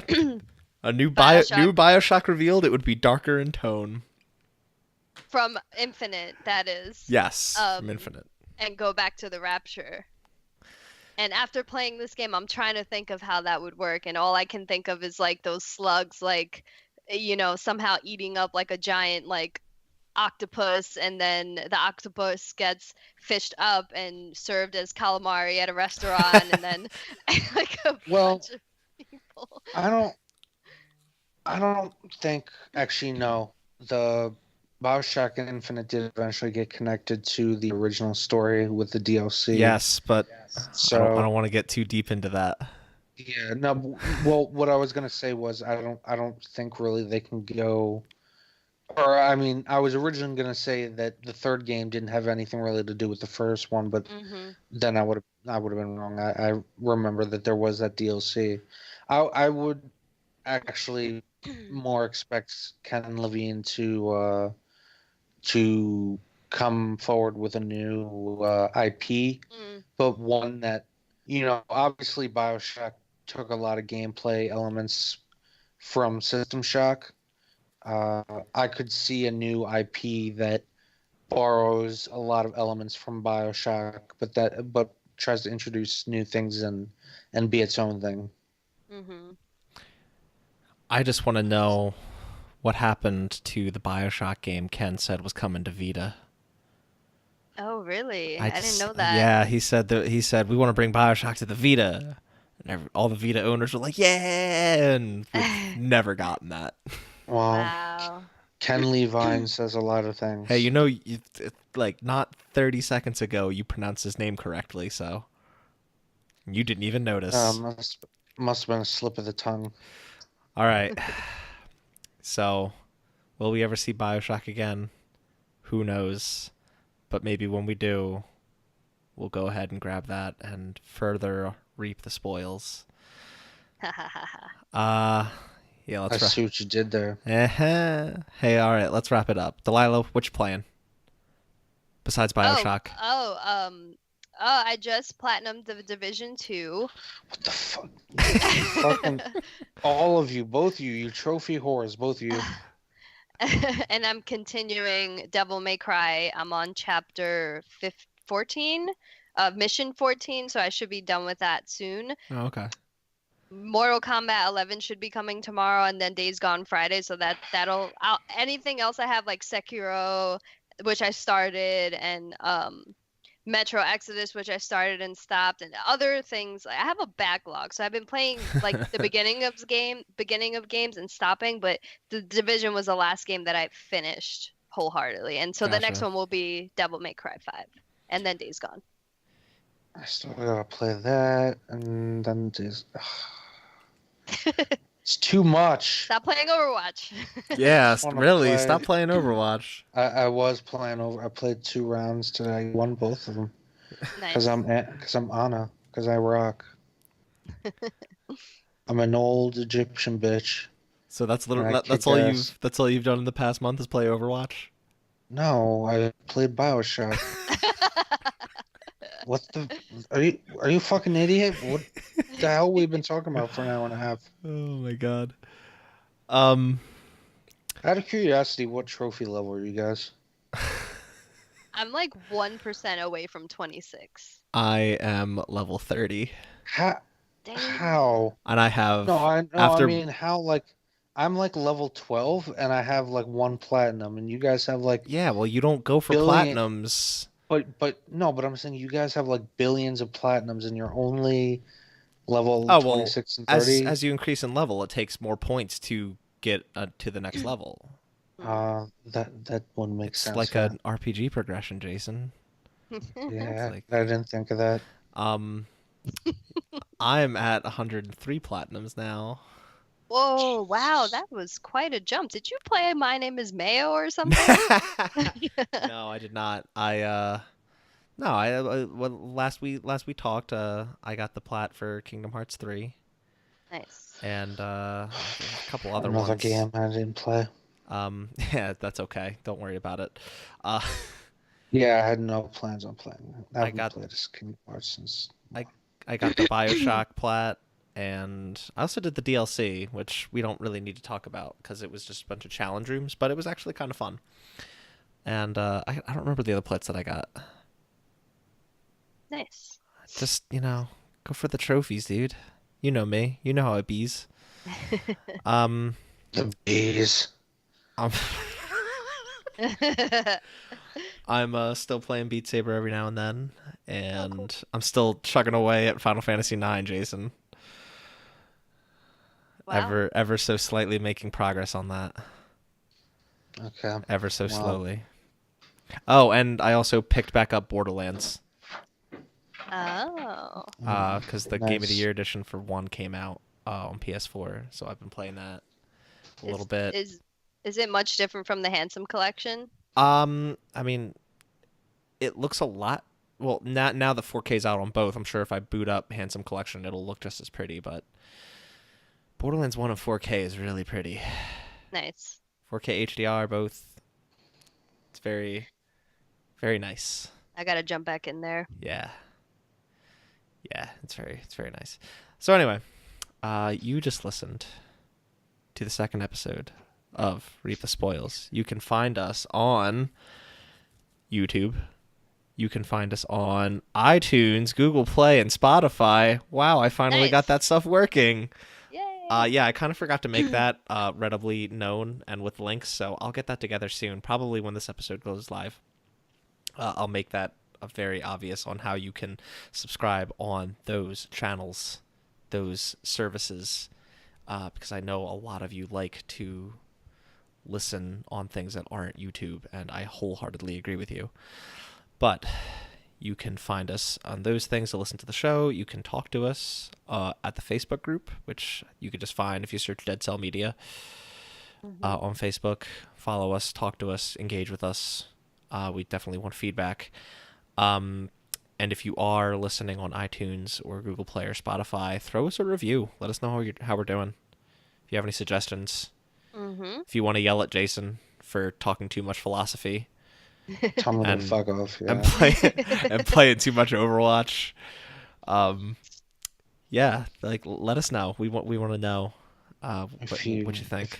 a new BioShock BioShock revealed. It would be darker in tone. from Infinite, that is. Yes, from Infinite. And go back to the Rapture. And after playing this game, I'm trying to think of how that would work, and all I can think of is like those slugs, like, you know, somehow eating up like a giant like octopus, and then the octopus gets fished up and served as calamari at a restaurant, and then like a bunch of people. I don't think actually no. The BioShock Infinite did eventually get connected to the original story with the DLC. Yes, but So I don't want to get too deep into that. yeah, no. Well, what I was gonna say was I don't think really they can go. Or I mean, I was originally gonna say that the third game didn't have anything really to do with the first one, but then I would have been wrong. I remember that there was that DLC. I would actually more expect Ken Levine to come forward with a new IP, but one that, you know, obviously BioShock took a lot of gameplay elements from System Shock. I could see a new IP that borrows a lot of elements from BioShock, but tries to introduce new things and be its own thing. I just want to know what happened to the BioShock game Ken said was coming to Vita. Oh, really? I didn't know that. Yeah, he said we want to bring BioShock to the Vita. And all the Vita owners were like, yeah, and we've never gotten that. Well, wow. Ken Levine says a lot of things. Hey, you know, like not 30 seconds ago, you pronounced his name correctly, so you didn't even notice. Must have been a slip of the tongue. All right. So, will we ever see BioShock again? Who knows? But maybe when we do, we'll go ahead and grab that and further reap the spoils. Yeah, let's I see what you did there. Hey, all right, let's wrap it up. Delaila, what you playing? Besides BioShock. I just platinumed the Division 2. What the fuck? Fucking all of you, both of you, you trophy whores, both of you. And I'm continuing Devil May Cry. I'm on chapter 14 of mission 14, so I should be done with that soon. Oh, okay. Mortal Kombat 11 should be coming tomorrow, and then Days Gone Friday. So that'll anything else I have, like Sekiro, which I started, and Metro Exodus, which I started and stopped, and other things. I have a backlog, so I've been playing like the beginning of games and stopping. But the Division was the last game that I finished wholeheartedly, and so the next one will be Devil May Cry 5, and then Days Gone. I still gotta play that, and then Days. It's too much. Stop playing Overwatch. Yeah, really, stop playing Overwatch. I was playing I played 2 rounds today. I won both of them. Nice. Because I'm Anna. Because I rock. I'm an old Egyptian bitch. So that's all you've done in the past month is play Overwatch? No, I played BioShock. What the? Are you a fucking idiot? What the hell we've been talking about for an hour and a half? Oh my god. Out of curiosity, what trophy level are you guys? I'm like 1% away from 26. I am level 30. How? And I have I mean how, like I'm like level 12 and I have like 1 platinum and you guys have like yeah, well you don't go for platinums. But I'm saying you guys have like billions of platinums and you're only level 26 and 30. As you increase in level, it takes more points to get to the next level. That one makes sense. It's like an RPG progression, Jason. Yeah, I didn't think of that. I'm at 103 platinums now. Whoa, wow, that was quite a jump. Did you play My Name is Mayo or something? No, I did not. Last we talked, I got the plat for Kingdom Hearts 3. Nice. and there's a couple other Another ones. game I didn't play. Yeah, that's okay. Don't worry about it. Uh, Yeah, I had no plans on playing it. I I haven't got played this Kingdom Hearts since. I I got the BioShock plat, and I also did the DLC, which we don't really need to talk about because it was just a bunch of challenge rooms, but it was actually kind of fun. And I don't remember the other plats that I got. Nice. Just, go for the trophies, dude. You know me. You know how it bees. Um, The bees. I'm, I'm still playing Beat Saber every now and then, and cool. I'm still chugging away at Final Fantasy IX, Jason. Wow. Ever so slightly making progress on that. Okay. Ever so Well, slowly. Oh, and I also picked back up Borderlands. Oh. Because the Game of the nice. Year edition for 1 came out on PS4, so I've been playing that a little Is bit. is it much different from the Handsome collection? I mean, it looks a lot. Well, now the 4K is out on both. I'm sure if I boot up Handsome Collection, it'll look just as pretty. But Borderlands 1 and 4K is really pretty. Nice. 4K HDR both. It's very, very nice. I gotta jump back in there. Yeah, yeah, it's very nice. So anyway, you just listened to the second episode of Reap the Spoils. You can find us on YouTube. You can find us on iTunes, Google Play, and Spotify. Wow, I finally got Nice. that stuff working. Yay. Yeah, I kind of forgot to make that readily known and with links, so I'll get that together soon. Probably when this episode goes live. I'll make that very obvious on how you can subscribe on those channels, those services, because I know a lot of you like to listen on things that aren't YouTube, and I wholeheartedly agree with you. But you can find us on those things to listen to the show. You can talk to us at the Facebook group, which you could just find if you search Dead Cell Media on Facebook. Follow us, talk to us, engage with us. We definitely want feedback. And if you are listening on iTunes or Google Play or Spotify, throw us a review. Let us know how we're doing. If you have any suggestions. If you want to yell at Jason for talking too much philosophy. Tell me to And fuck off. Yeah. and playing too much Overwatch. Yeah, like let us know. We want to know what you think.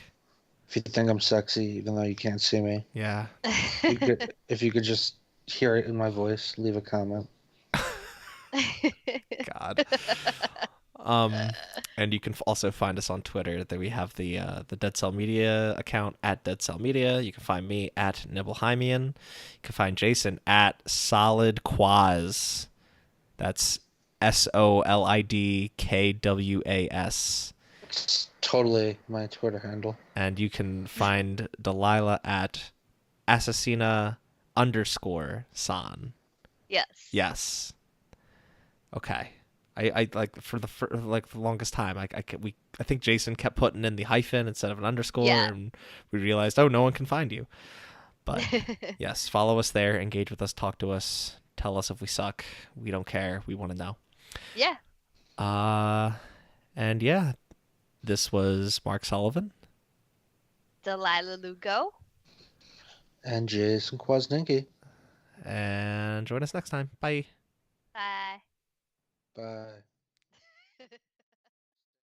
If you think I'm sexy, even though you can't see me, Yeah. if you could just hear it in my voice, leave a comment. God. And you can also find us on Twitter. That we have the Dead Cell Media account at Dead Cell Media. You can find me at Nibelheimian. You can find Jason at Solid Quaz. That's SOLIDKWAS. It's totally my Twitter handle. And you can find Delaila at Assassina_San. Yes. Yes. Okay. I like for the longest time I think Jason kept putting in the hyphen instead of an underscore, Yeah. and we realized, oh, no one can find you. But yes, follow us there, engage with us, talk to us, tell us if we suck. We don't care. We want to know. Yeah. And yeah, this was Mark Sullivan. Delaila Lugo. And Jason Kwasnicki. And join us next time. Bye. Bye. Bye.